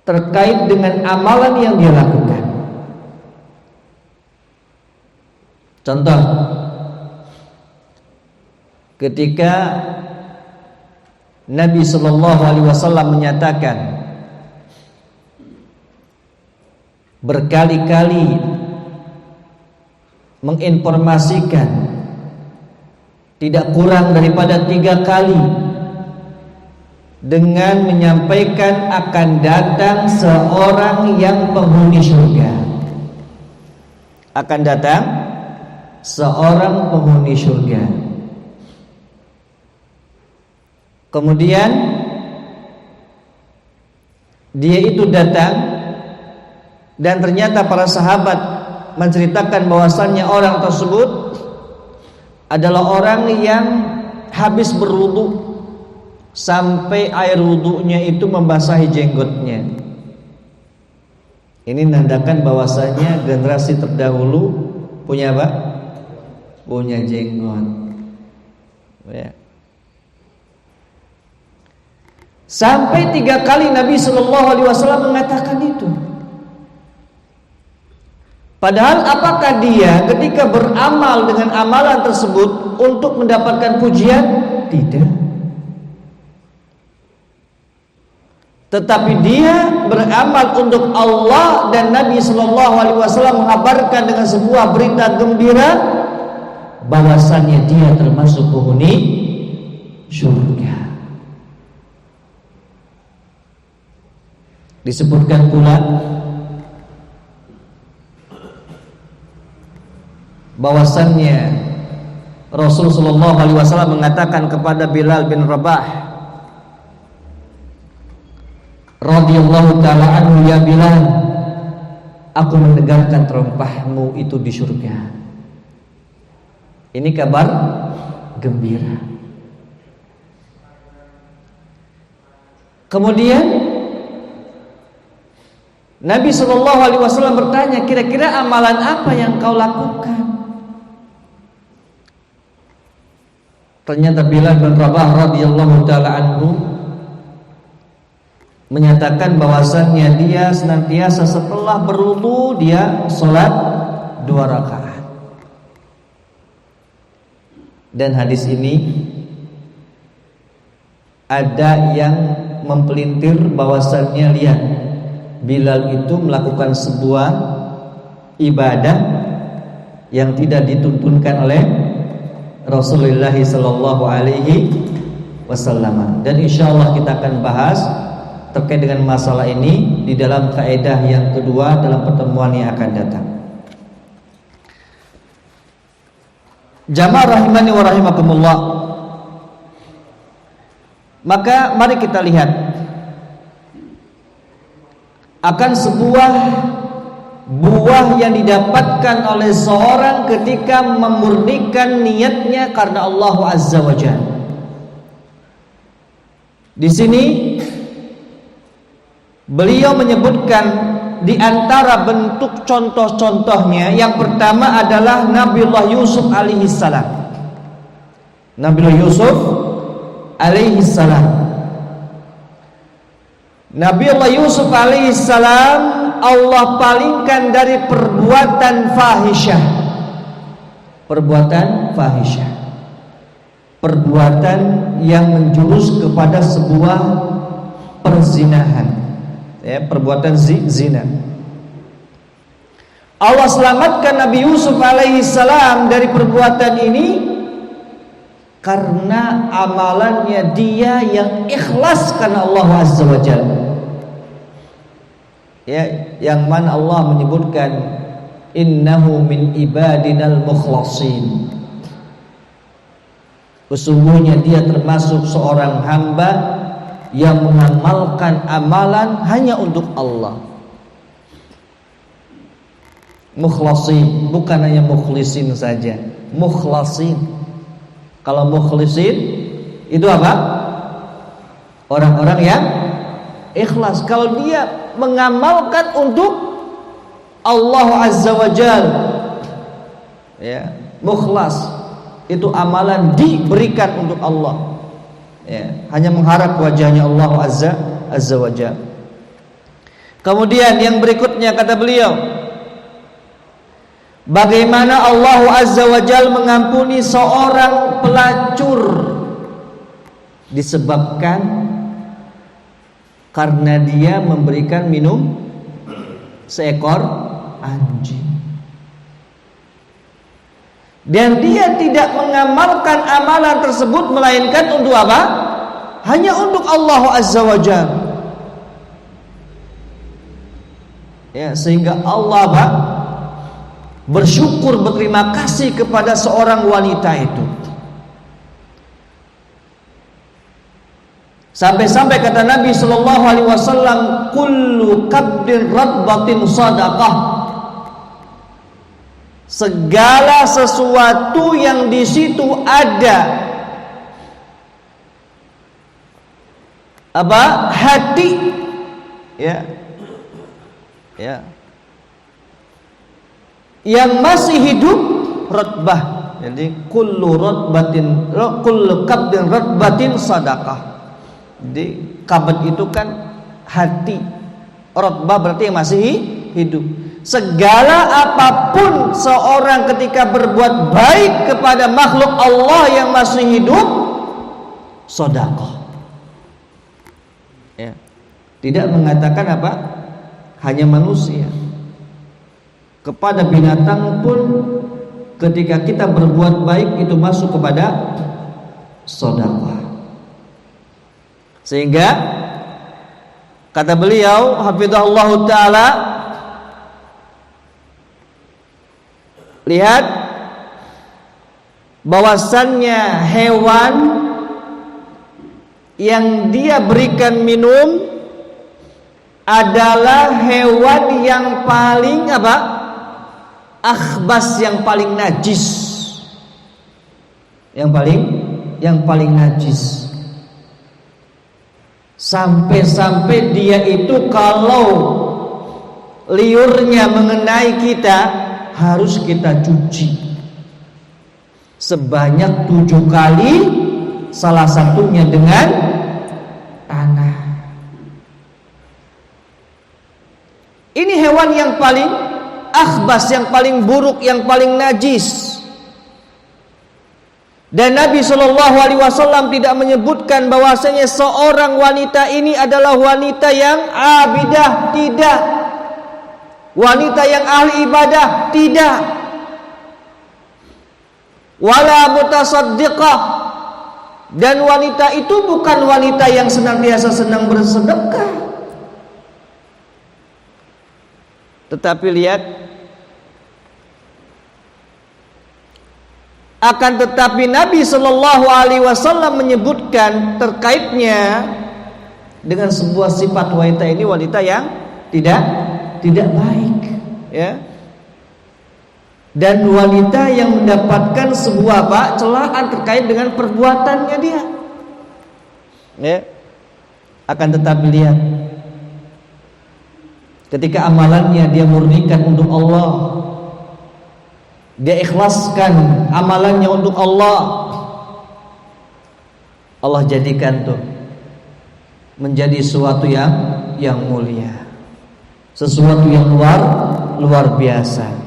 terkait dengan amalan yang dia lakukan. Contoh, ketika Nabi Shallallahu Alaihi Wasallam menyatakan berkali-kali menginformasikan, tidak kurang daripada 3 kali, dengan menyampaikan akan datang seorang yang penghuni surga. Akan datang seorang penghuni surga. Kemudian dia itu datang, dan ternyata para sahabat menceritakan bahwasannya orang tersebut adalah orang yang habis berwudu sampai air wudunya itu membasahi jenggotnya. Ini menandakan bahwasanya generasi terdahulu punya apa? Punya jenggot. Ya. Sampai 3 kali Nabi Shallallahu Alaihi Wasallam mengatakan itu. Padahal apakah dia ketika beramal dengan amalan tersebut untuk mendapatkan pujian? Tidak. Tetapi dia beramal untuk Allah, dan Nabi Shallallahu Alaihi Wasallam mengabarkan dengan sebuah berita gembira bahwasannya dia termasuk penghuni surga. Disebutkan pula bahwasannya Rasul Shallallahu Alaihi Wasallam mengatakan kepada Bilal bin Rabah radhiyallahu taala anhu, ya Bilal, aku mendengarkan terompahmu itu di surga. Ini kabar gembira. Kemudian Nabi Shallallahu Alaihi Wasallam bertanya, kira-kira amalan apa yang kau lakukan? Ternyata Bilal bin Rabah radhiyallahu taala anhu menyatakan bahwasannya dia senantiasa setelah berwudu dia sholat 2 rakaat. Dan hadis ini ada yang mempelintir bahwasannya lihat, Bilal itu melakukan sebuah ibadah yang tidak dituntunkan oleh Rasulullah sallallahu alaihi wasallam. Dan insyaallah kita akan bahas terkait dengan masalah ini di dalam kaidah yang kedua dalam pertemuan yang akan datang. Jamaah rahimani wa rahimakumullah. Maka mari kita lihat akan sebuah buah yang didapatkan oleh seorang ketika memurnikan niatnya karena Allah Azza wa Jalla. Di sini beliau menyebutkan di antara bentuk contoh-contohnya, yang pertama adalah Nabiullah Yusuf alaihi salam. Nabiullah Yusuf alaihi salam. Nabiullah Yusuf alaihi salam Allah palingkan dari perbuatan fahisyah, perbuatan fahisyah, perbuatan yang menjurus kepada sebuah perzinahan, ya, perbuatan zina. Allah selamatkan Nabi Yusuf alaihi salam dari perbuatan ini karena amalannya dia yang ikhlas karena Allah azza wa jalla. Ya, yang mana Allah menyebutkan innahu min ibadinal mukhlasin. Sesungguhnya dia termasuk seorang hamba yang mengamalkan amalan hanya untuk Allah. Mukhlasin, bukan hanya mukhlisin saja, mukhlasin. Kalau mukhlisin itu apa? Orang-orang yang ikhlas. Kalau dia mengamalkan untuk Allah azza wa jalla, ya, mukhlas, itu amalan diberikan untuk Allah, ya, hanya mengharap wajahnya Allah azza wa jalla. Kemudian yang berikutnya kata beliau, bagaimana Allah azza wa jalla mengampuni seorang pelacur disebabkan karena dia memberikan minum seekor anjing, dan dia tidak mengamalkan amalan tersebut melainkan untuk apa? Hanya untuk Allah azza wa jalla, ya, sehingga Allah apa? Bersyukur, berterima kasih kepada seorang wanita itu. Sampai-sampai kata Nabi sallallahu alaihi wasallam, kullu kabdin radbatin sadaqah. Segala sesuatu yang di situ ada apa? Hati, ya. Ya. Yang masih hidup, radbah. Jadi kullu kabdin radbatin sadaqah. Jadi kabad itu kan hati, radbah berarti yang masih hidup. Segala apapun seorang ketika berbuat baik kepada makhluk Allah yang masih hidup, sedekah. Ya. Tidak mengatakan apa? Hanya manusia. Kepada binatang pun ketika kita berbuat baik itu masuk kepada sedekah. Sehingga kata beliau hafizahullah taala, lihat bahwasannya hewan yang dia berikan minum adalah hewan yang paling apa? Akhbas, yang paling najis. Yang paling najis. Sampai-sampai dia itu kalau liurnya mengenai kita harus kita cuci sebanyak 7 kali, salah satunya dengan tanah. Ini hewan yang paling akhbas, yang paling buruk, yang paling najis. Dan Nabi Shallallahu Alaihi Wasallam tidak menyebutkan bahwasanya seorang wanita ini adalah wanita yang abidah, tidak. Wanita yang ahli ibadah, tidak. Wala mutasaddiqah. Dan wanita itu bukan wanita yang senantiasa senang bersedekah. Tetapi lihat, akan tetapi Nabi Shallallahu Alaihi Wasallam menyebutkan terkaitnya dengan sebuah sifat wanita ini, wanita yang tidak baik, ya. Dan wanita yang mendapatkan sebuah celaan terkait dengan perbuatannya dia, ya. Akan tetapi lihat, ketika amalannya dia murnikan untuk Allah, dia ikhlaskan amalannya untuk Allah, Allah jadikan tuh menjadi sesuatu yang mulia, sesuatu yang luar biasa,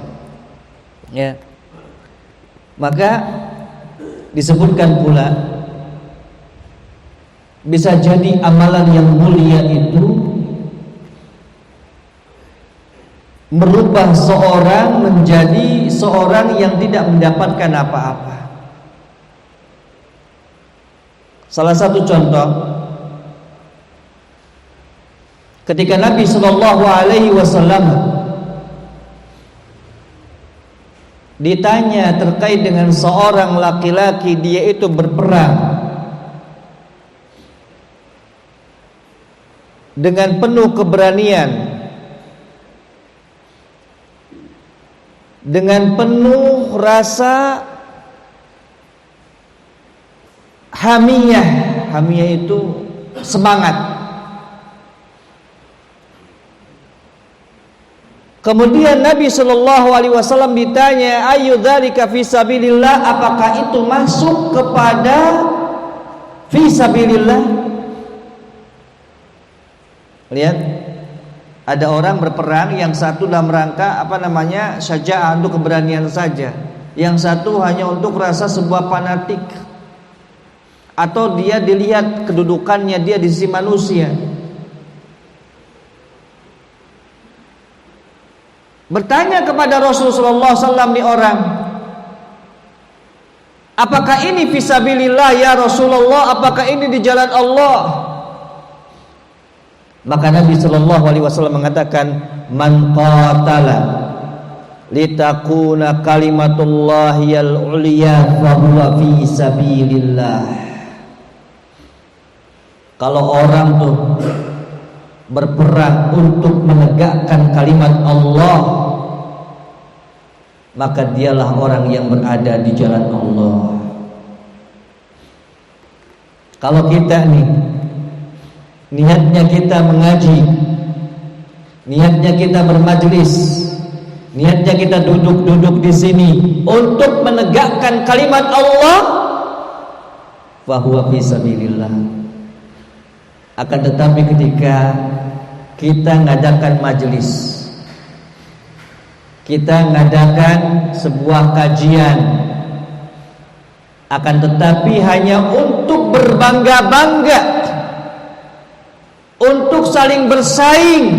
ya. Maka disebutkan pula bisa jadi amalan yang mulia itu merubah seorang menjadi seorang yang tidak mendapatkan apa-apa. Salah satu contoh, ketika Nabi Shallallahu Alaihi Wasallam ditanya terkait dengan seorang laki-laki, dia itu berperang dengan penuh keberanian, dengan penuh rasa hamiyah. Hamiyah itu semangat. Kemudian Nabi Shallallahu Alaihi Wasallam ditanya, ayu dzalika fi sabilillah, apakah itu masuk kepada fi sabilillah? Lihat, ada orang berperang, yang satu dalam rangka syaja'ah, untuk keberanian saja, yang satu hanya untuk rasa sebuah fanatik, atau dia dilihat kedudukannya dia di sisi manusia. Bertanya kepada Rasulullah SAW di orang, apakah ini fisabilillah ya Rasulullah? Apakah ini di jalan Allah? Maka Nabi Shallallahu Alaihi Wasallam mengatakan, man qatala litakuna kalimatullahiyal uliya fahuwa fi sabilillah. Kalau orang tuh berperang untuk menegakkan kalimat Allah, maka dialah orang yang berada di jalan Allah. Kalau kita nih niatnya kita mengaji, niatnya kita bermajlis, niatnya kita duduk-duduk di sini untuk menegakkan kalimat Allah, fahuwa fi sabilillah. Akan tetapi ketika kita ngadakan majelis, kita ngadakan sebuah kajian, akan tetapi hanya untuk berbangga-bangga, untuk saling bersaing,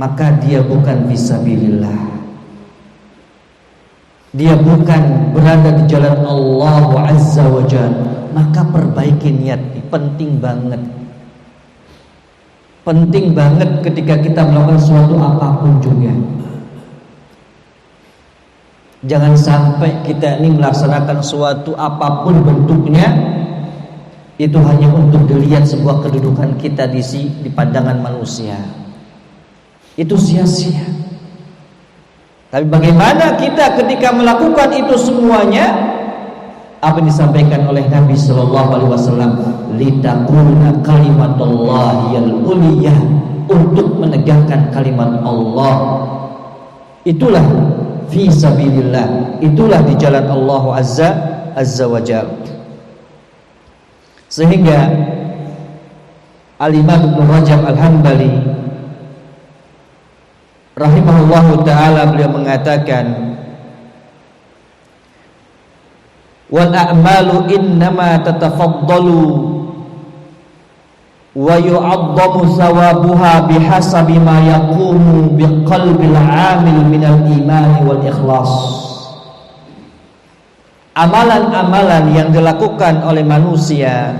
maka dia bukan fisabilillah. Dia bukan berada di jalan Allah Azza wa Jalla. Maka perbaiki niat, penting banget. Penting banget ketika kita melakukan suatu apapun juga. Jangan sampai kita ini melaksanakan suatu apapun bentuknya, itu hanya untuk dilihat sebuah kedudukan kita di pandangan manusia. Itu sia-sia. Tapi bagaimana kita ketika melakukan itu semuanya? Apa yang disampaikan oleh Nabi Sallallahu Alaihi Wasallam, litakuna kalimatullahiyal uliyah, untuk menegakkan kalimat Allah. Itulah fi sabilillah, itulah di jalan Allah Azza wa Jalla. Sehingga Al-Imam Ibnu Rajab Al-Hambali rahimahullahu ta'ala, beliau mengatakan, wal a'malu innama tatafaddalu wa yu'addamu thawabuha bihasabi ma yaqumu biqalbil 'amil minal imani wal ikhlas. Amalan-amalan yang dilakukan oleh manusia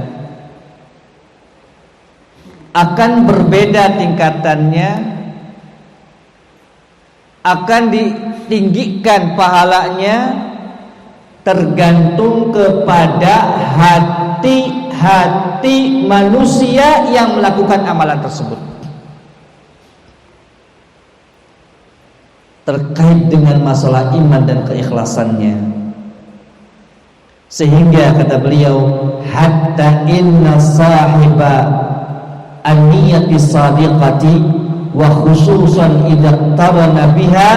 akan berbeda tingkatannya, akan ditinggikan pahalanya tergantung kepada hati-hati manusia yang melakukan amalan tersebut. Terkait dengan masalah iman dan keikhlasannya. Sehingga kata beliau, hatta inna sahiba an-niyati sadiqati wa khususan idza tarana biha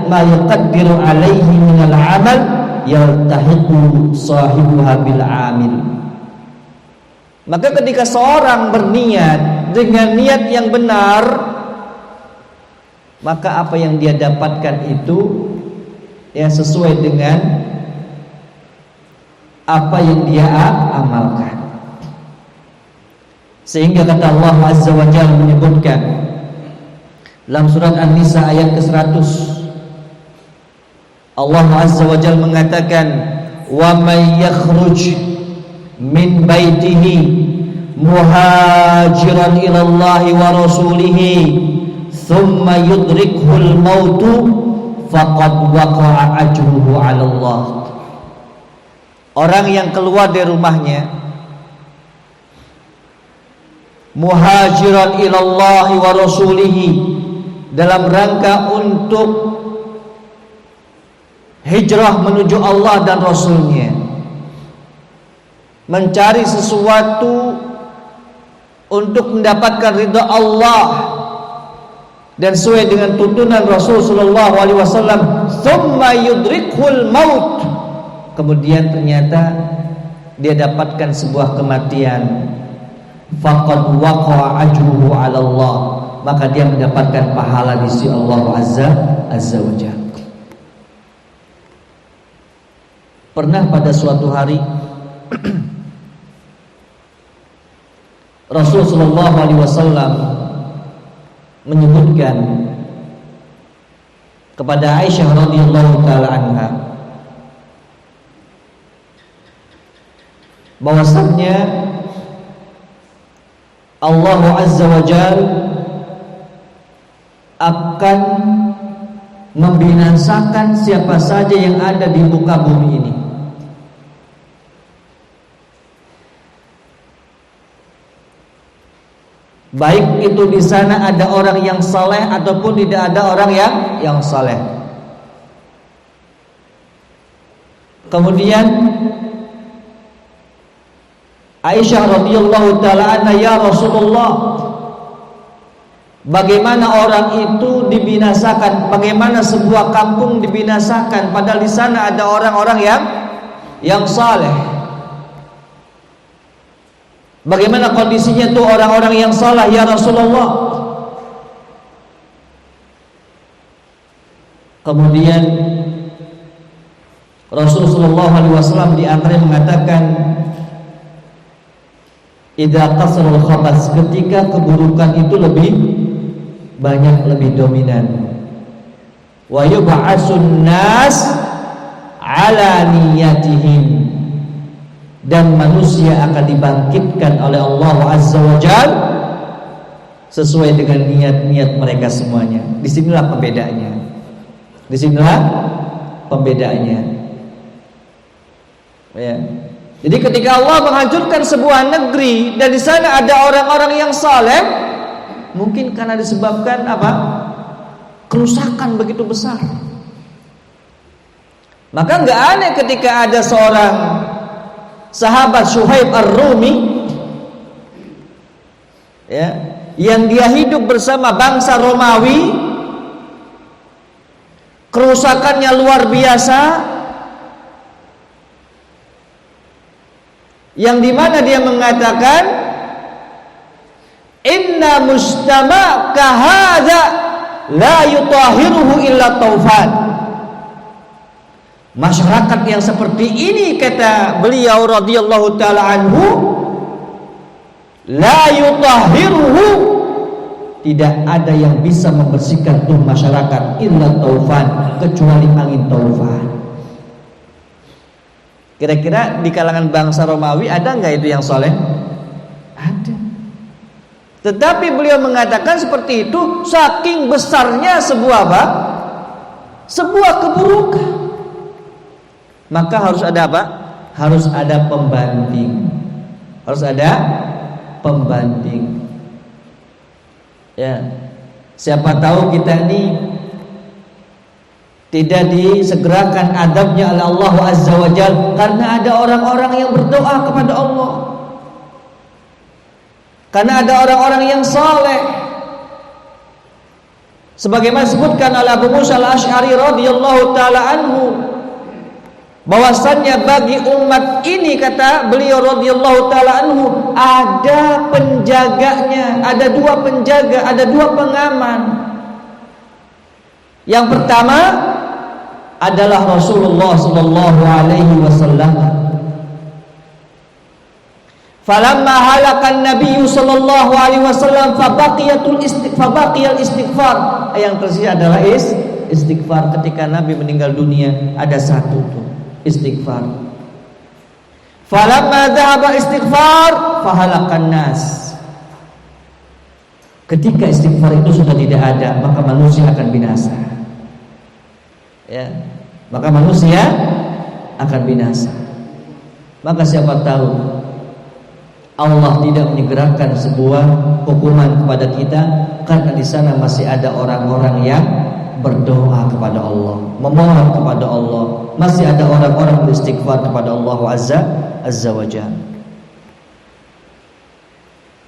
ma yuqaddiru alaihi minal amal yaltahiqu sahibuha bil amil. Maka ketika seorang berniat dengan niat yang benar, maka apa yang dia dapatkan itu ya sesuai dengan apa yang dia amalkan. Sehingga kata Allah Azza wa Jalla menyebutkan dalam surat An-Nisa ayat ke-100, Allah Azza wa Jalla mengatakan, wa may yakhruj min baitihi muhajiran ila Allah wa rasulihi thumma yudrikhul mautu faqad waqa'a ajruhu 'ala Allah. Orang yang keluar dari rumahnya muhajiran ila Allah wa rasulihi, dalam rangka untuk hijrah menuju Allah dan Rasulnya, mencari sesuatu untuk mendapatkan ridha Allah dan sesuai dengan tuntunan Rasul sallallahu alaihi wasallam, tsumma yudrikhul maut, kemudian ternyata dia dapatkan sebuah kematian, faqad waqa'a ajruhu 'ala Allah, maka dia mendapatkan pahala di sisi Allah azza wa jalla. Pernah pada suatu hari Rasul sallallahu alaihi wasallam menyebutkan kepada Aisyah radhiyallahu taala anha bahwasannya Allah azza wa jalla akan membinasakan siapa saja yang ada di muka bumi ini. Baik itu di sana ada orang yang saleh ataupun tidak ada orang yang saleh. Kemudian Aisyah radhiyallahu taala anha, ya Rasulullah, bagaimana orang itu dibinasakan? Bagaimana sebuah kampung dibinasakan padahal di sana ada orang-orang yang saleh? Bagaimana kondisinya tuh orang-orang yang salah ya Rasulullah? Kemudian Rasulullah SAW di antaranya mengatakan, idza qasarul khabas, ketika keburukan itu lebih banyak, lebih dominan, wa yub'atsun nas ala niyatihim, dan manusia akan dibangkitkan oleh Allah Azza wa Jalla sesuai dengan niat-niat mereka semuanya. Disinilah pembedaannya. Disinilah pembedaannya. Ya. Jadi ketika Allah menghancurkan sebuah negeri dan di sana ada orang-orang yang saleh, mungkin karena disebabkan apa? Kerusakan begitu besar. Maka nggak aneh ketika ada seorang sahabat Suhaib Ar-Rumi ya, yang dia hidup bersama bangsa Romawi, kerusakannya luar biasa, yang dimana dia mengatakan, inna mujtama kahadha la yutahiruhu illa taufan. Masyarakat yang seperti ini, kata beliau radhiyallahu taala anhu, la yutahiruhu, tidak ada yang bisa membersihkan tuh masyarakat illa taufan, kecuali angin taufan. Kira-kira di kalangan bangsa Romawi ada enggak itu yang soleh? Ada. Tetapi beliau mengatakan seperti itu saking besarnya sebuah apa? Sebuah keburukan. Maka harus ada apa? Harus ada pembanding. Harus ada pembanding. Ya. Siapa tahu kita ini tidak disegerakan adabnya oleh Allah Azza wa Jalla karena ada orang-orang yang berdoa kepada Allah, karena ada orang-orang yang saleh. Sebagaimana disebutkan oleh Abu Musa Al-Asy'ari radhiyallahu taala anhu, bahwasannya bagi umat ini, kata beliau radhiyallahu taala anhu, ada penjaganya, ada dua penjaga, ada dua pengaman. Yang pertama adalah Rasulullah sallallahu alaihi wasallam. Falamma halakan Nabi sallallahu alaihi wasallam fabaqiyal istighfar. Yang tersisa adalah istighfar. Ketika Nabi meninggal dunia ada satu tuh, istighfar. Falamma dhahaba istighfar fahalakan nas. Ketika istighfar itu sudah tidak ada, maka manusia akan binasa. Ya, maka manusia akan binasa. Maka siapa tahu Allah tidak menyegerakan sebuah hukuman kepada kita karena di sana masih ada orang-orang yang berdoa kepada Allah, memohon kepada Allah, masih ada orang-orang beristighfar kepada Allah Azza wa Jalla.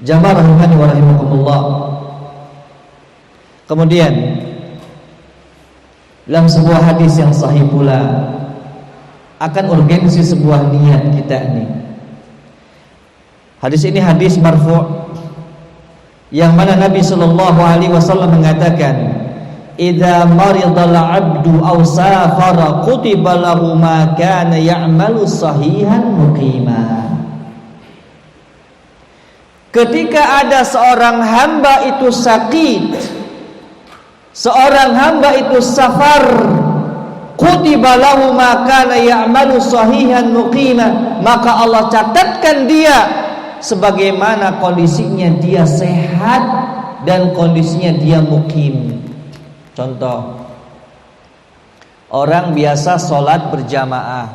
Jamaah rahimani wa rahimakumullah. Kemudian dalam sebuah hadis yang sahih pula akan urgensi sebuah niat kita ini. Hadis ini hadis marfu' yang mana Nabi sallallahu alaihi wasallam mengatakan, "Idza maridal 'abdu aw safara kutiba lahu ma kana ya'malu sahihan muqima." Ketika ada seorang hamba itu sakit, seorang hamba itu safar, kutiba lahu ma kana ya'malu sahihan muqima, maka Allah catatkan dia sebagaimana kondisinya dia sehat dan kondisinya dia mukim. Contoh, orang biasa sholat berjamaah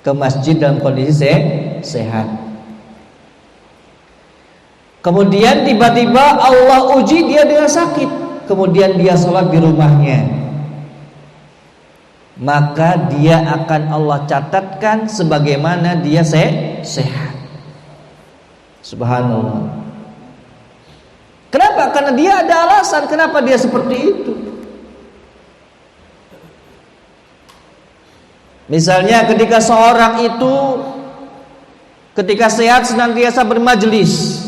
ke masjid dalam kondisi sehat. Kemudian tiba-tiba Allah uji dia dengan sakit, kemudian dia sholat di rumahnya, maka dia akan Allah catatkan sebagaimana dia sehat. Subhanallah. Kenapa? Karena dia ada alasan kenapa dia seperti itu. Misalnya ketika seorang itu ketika sehat senantiasa bermajelis,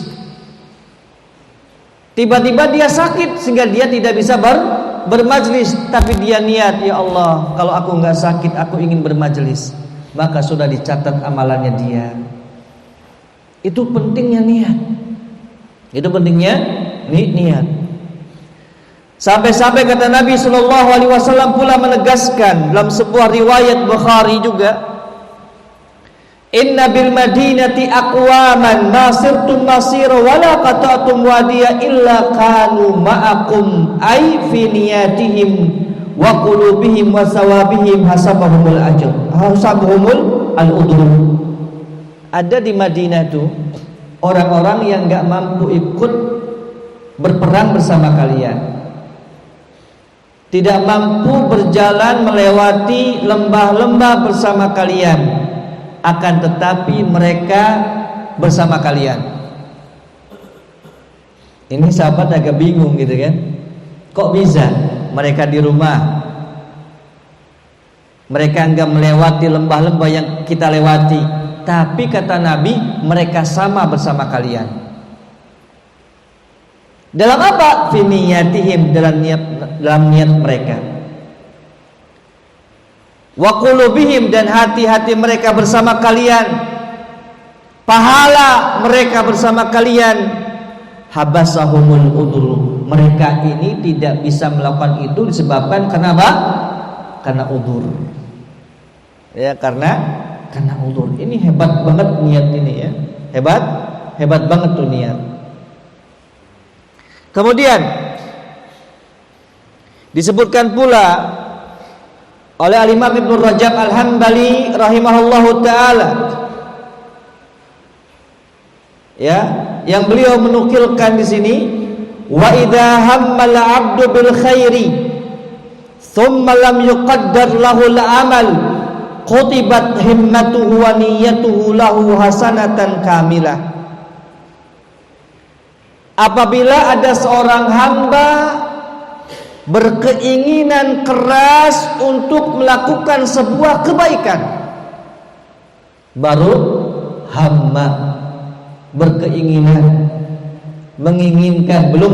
tiba-tiba dia sakit sehingga dia tidak bisa bermajelis, tapi dia niat, ya Allah, kalau aku enggak sakit aku ingin bermajelis, maka sudah dicatat amalannya dia. Itu pentingnya niat. Itu pentingnya niat. Sampai-sampai kata Nabi sallallahu alaihi wasallam pula menegaskan dalam sebuah riwayat Bukhari juga, "Inna bil madinati aqwaman ma sirtum masira wala qata'tum wadiya illa kanu ma'akum ay fi niyatihim wa qulubihim wa sawabihim hasabahumul ajr hasabahumul al-udhur." Ada di Madinah tuh orang-orang yang gak mampu ikut berperang bersama kalian, tidak mampu berjalan melewati lembah-lembah bersama kalian, akan tetapi mereka bersama kalian. Ini sahabat agak bingung gitu kan, kok bisa mereka di rumah, mereka enggak melewati lembah-lembah yang kita lewati, tapi kata Nabi mereka sama bersama kalian. Dalam apa? Fi niyatihim, dalam niat mereka. Wa qulubihim, dan hati-hati mereka bersama kalian. Pahala mereka bersama kalian. Habasahumul udhur, mereka ini tidak bisa melakukan itu disebabkan kenapa? Karena udhur. Ya, karena udzur. Ini hebat banget niat ini ya. Hebat banget tuh niat. Kemudian disebutkan pula oleh Al-Imam Ibnu Rajab Al-Hambali rahimahullahu taala, ya, yang beliau menukilkan di sini, wa idza hammal 'abdu bil khairi thumma lam yuqaddar lahu al-amal qutibat himmatuhu wa niyyatuhu lahu hasanatan kamilah. Apabila ada seorang hamba berkeinginan keras untuk melakukan sebuah kebaikan, baru hamma, berkeinginan, menginginkan, belum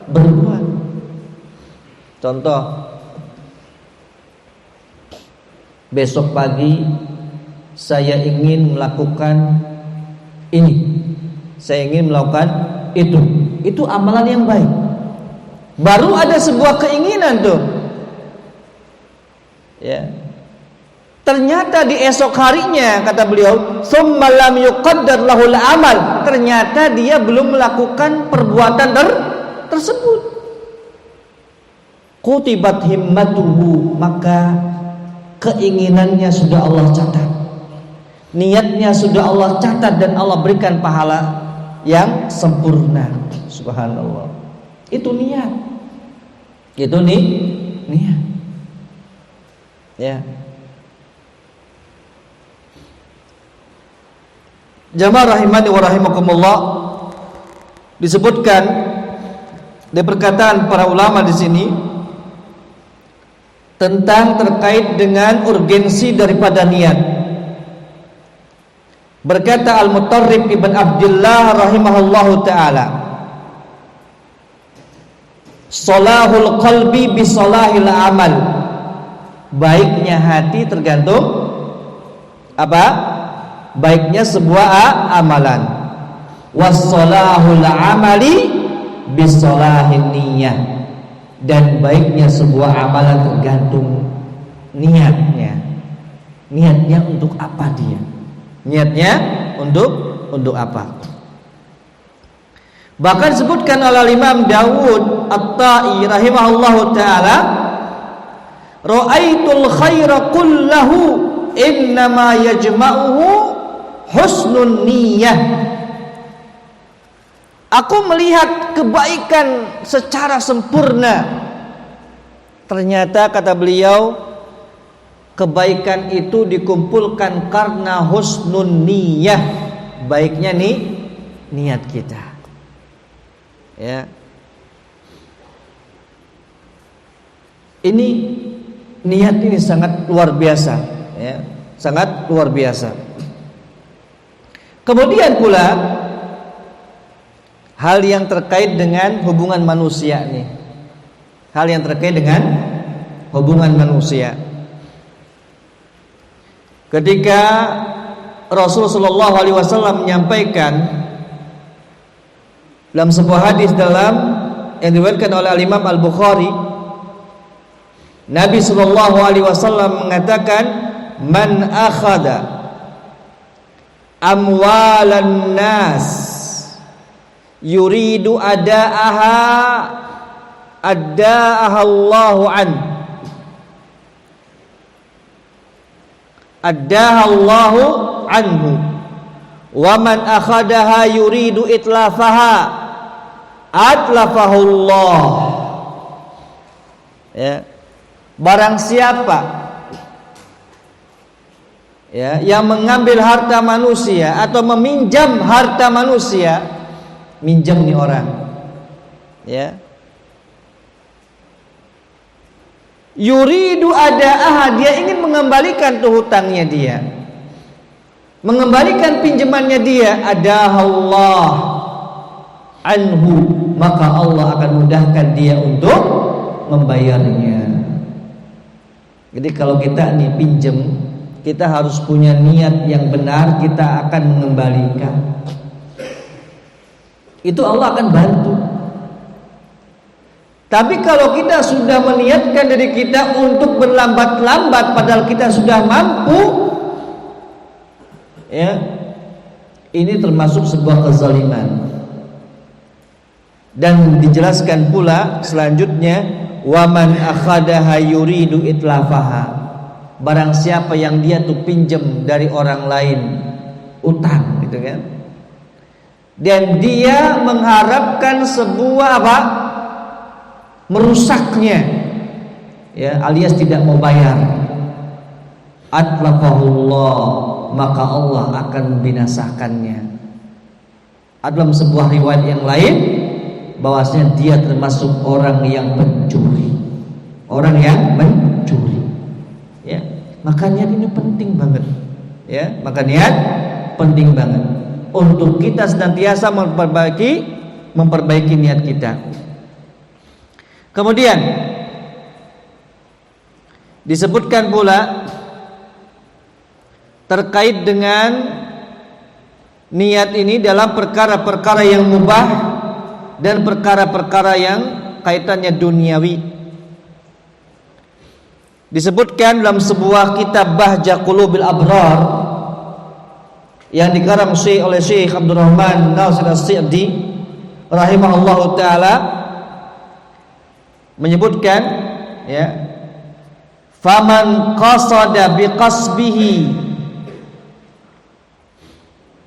berbuat. Contoh, besok pagi saya ingin melakukan ini, saya ingin melakukan itu. Itu amalan yang baik. Baru ada sebuah keinginan tuh, ya. Ternyata di esok harinya, kata beliau, "Tsumma lam yuqaddar lahul amal." Ternyata dia belum melakukan perbuatan tersebut. Kutibat himmatuhu, maka keinginannya sudah Allah catat, niatnya sudah Allah catat, dan Allah berikan pahala yang sempurna. Subhanallah. Itu niat. Itu niat. Ya. Jamaah rahimani wa rahimakumullah, disebutkan di perkataan para ulama di sini tentang terkait dengan urgensi daripada niat. Berkata Al-Mutarrib Ibn Abdullah rahimahullahu ta'ala, "Salahul qalbi bisalahil amal." Baiknya hati tergantung apa? Baiknya sebuah amalan. Wassalahul amali bisalahin niyyah. Dan baiknya sebuah amalan tergantung niatnya. Niatnya untuk apa dia? Niatnya untuk apa? Bahkan disebutkan oleh Imam Dawud At-Ta'i rahimahullahu ta'ala, "Ra'aitul khaira kullahu innama yajma'uhu husnun niyyah." Aku melihat kebaikan secara sempurna. Ternyata, kata beliau, kebaikan itu dikumpulkan karena husnun niyyah, baiknya niat kita. Ya. Ini niat ini sangat luar biasa, ya, sangat luar biasa. Kemudian pula hal yang terkait dengan hubungan manusia nih. Hal yang terkait dengan hubungan manusia. Ketika Rasulullah sallallahu alaihi wasallam menyampaikan dalam sebuah hadis yang diriwayatkan oleh Imam Al-Bukhari, Nabi sallallahu alaihi wasallam mengatakan, "Man akhadha amwalan nas yuridu ada'aha adda'aha Allahu an adda'aha Allahu anhu wa man akhadaha yuridu itlafaha atlafahu Allah." Ya, barang siapa ya yang mengambil harta manusia atau meminjam harta manusia, minjam nih orang, ya, yuridu ada'aha, dia ingin mengembalikan tuh hutangnya dia, mengembalikan pinjamannya dia, ada'allah anhu, maka Allah akan mudahkan dia untuk membayarnya. Jadi kalau kita nih pinjam, kita harus punya niat yang benar, kita akan mengembalikan. Itu Allah akan bantu. Tapi kalau kita sudah meniatkan diri kita untuk berlambat-lambat padahal kita sudah mampu, ya, ini termasuk sebuah kezaliman. Dan dijelaskan pula selanjutnya, waman akhadaha yuridu itlafaha, barang siapa yang dia tuh pinjam dari orang lain, utang gitu kan, dan dia mengharapkan sebuah apa, merusaknya, ya, alias tidak mau bayar, atlafahullah, maka Allah akan membinasakannya. Dalam sebuah riwayat yang lain bahwasanya dia termasuk orang yang mencuri, orang yang mencuri. Ya, maka niat ini penting banget. Ya, maka niat penting banget untuk kita senantiasa memperbaiki niat kita. Kemudian Disebutkan pula terkait dengan niat ini dalam perkara-perkara yang mubah dan perkara-perkara yang kaitannya duniawi. Disebutkan dalam sebuah kitab Bahjah Qulubil Abrar yang dikarang oleh Syekh Abdurrahman Nasir As-Sa'di rahimahullahu taala, menyebutkan ya, faman qasada biqasbihi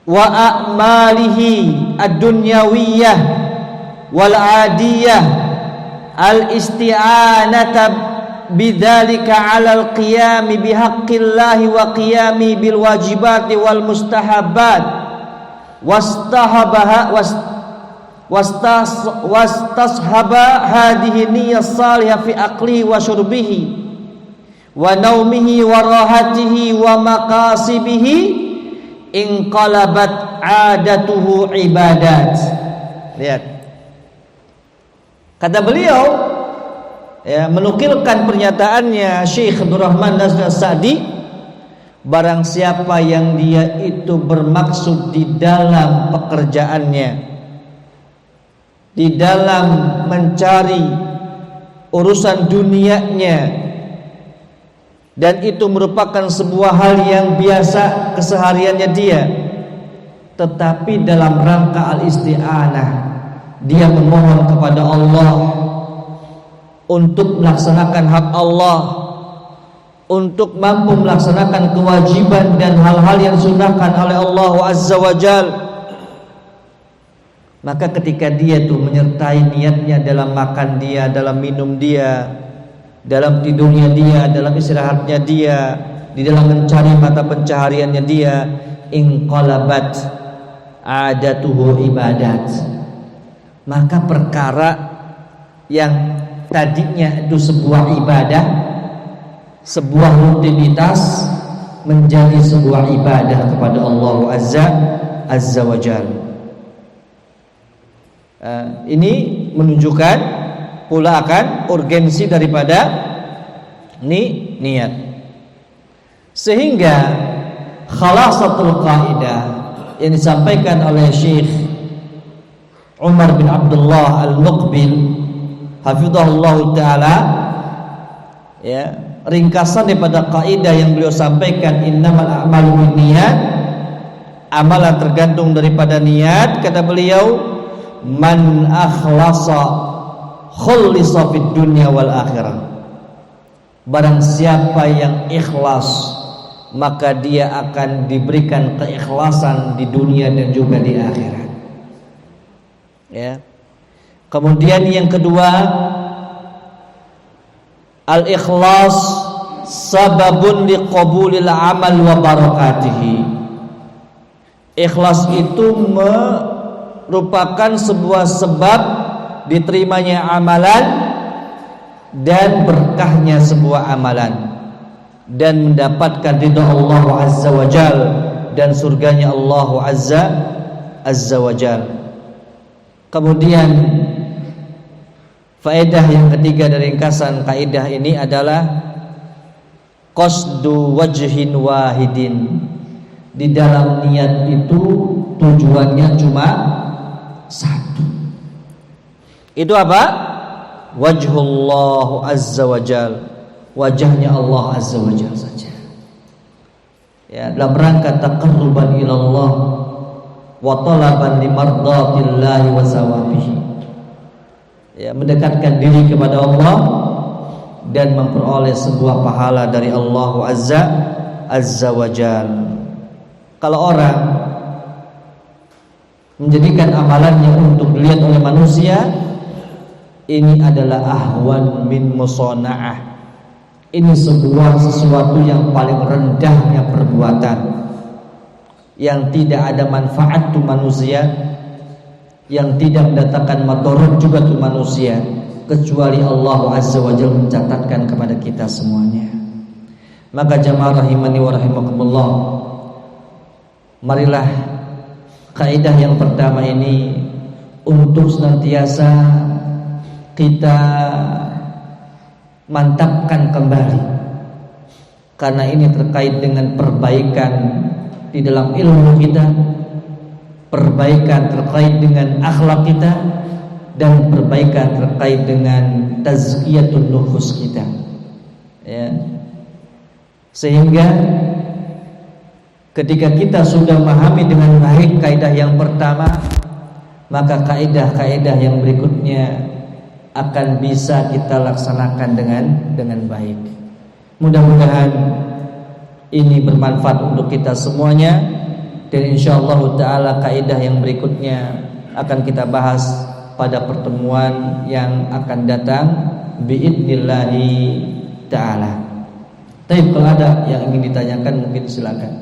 wa a'malihi ad-dunyawiyah wal 'adiyah al-isti'anata bidzalika 'alal qiyami bihaqqillahi wa qiyami bil wajibati wal mustahabbat wastashaba hadhihi niyyah salihah fi aqlihi wa syurbihi wa naumihi wa rahatihi wa maqasibihi inqalabat 'adatuhu ibadat. Lihat, kata beliau ya, menukilkan pernyataannya Syekh Abdurrahman Nasir As-Sa'di, barang siapa yang dia itu bermaksud di dalam pekerjaannya, di dalam mencari urusan dunianya, dan itu merupakan sebuah hal yang biasa kesehariannya dia, tetapi dalam rangka al-isti'anah, dia memohon kepada Allah untuk melaksanakan hak Allah, untuk mampu melaksanakan kewajiban dan hal-hal yang disunahkan oleh Allah Azza wa Jal, maka ketika dia tuh menyertai niatnya dalam makan dia, dalam minum dia, dalam tidurnya dia, dalam istirahatnya dia, di dalam mencari mata pencahariannya dia, inqalabat adatuhu ibadat, maka perkara yang tadinya itu sebuah ibadah, sebuah rutinitas, menjadi sebuah ibadah kepada Allah Azza wa Jalla. Ini menunjukkan pula akan urgensi daripada niat. Sehingga khalasatul qaidah yang disampaikan oleh Syekh Umar bin Abdullah Al-Muqbil hafizahullah taala, ya, ringkasan daripada kaidah yang beliau sampaikan, innamal a'malu binniyat, amalan tergantung daripada niat. Kata beliau, man akhlasa khulisa fid dunya wal akhirah, barang siapa yang ikhlas maka dia akan diberikan keikhlasan di dunia dan juga di akhirat. Ya. Kemudian yang kedua, al-ikhlas sababun liqabulil amal wa barakatihi. Ikhlas itu merupakan sebuah sebab diterimanya amalan dan berkahnya sebuah amalan, dan mendapatkan ridha Allah Azza wa Jal dan surganya Allah Azza wa Jal. Kemudian faedah yang ketiga dari ringkasan kaidah ini adalah qasdu wajhin wahidin. Di dalam niat itu tujuannya cuma satu. Itu apa? Wajhullah Azza wa Jal, wajahnya Allah Azza wa Jal saja. Ya, dalam rangka taqarruban ila Allah wa talaban limardatillahi wa sawabihi. Ya, mendekatkan diri kepada Allah dan memperoleh sebuah pahala dari Allah Azza wa Jalla. Kalau orang menjadikan amalannya untuk dilihat oleh manusia, ini adalah ahwan min musona'ah. Ini sesuatu yang paling rendahnya perbuatan, yang tidak ada manfaat untuk manusia, yang tidak mendatangkan madarat juga untuk manusia, kecuali Allah Azza wa Jalla mencatatkan kepada kita semuanya. Maka jamaah rahimani wa rahimakumullah, marilah kaidah yang pertama ini untuk senantiasa kita mantapkan kembali karena ini terkait dengan perbaikan di dalam ilmu kita, perbaikan terkait dengan akhlak kita, dan perbaikan terkait dengan tazkiyatun nufus kita, ya. Sehingga ketika kita sudah memahami dengan baik kaidah yang pertama, maka kaidah-kaidah yang berikutnya akan bisa kita laksanakan dengan baik. Mudah-mudahan ini bermanfaat untuk kita semuanya, dan insyaallah taala kaidah yang berikutnya akan kita bahas pada pertemuan yang akan datang biidznillah taala. Tapi kalau ada yang ingin ditanyakan mungkin silakan.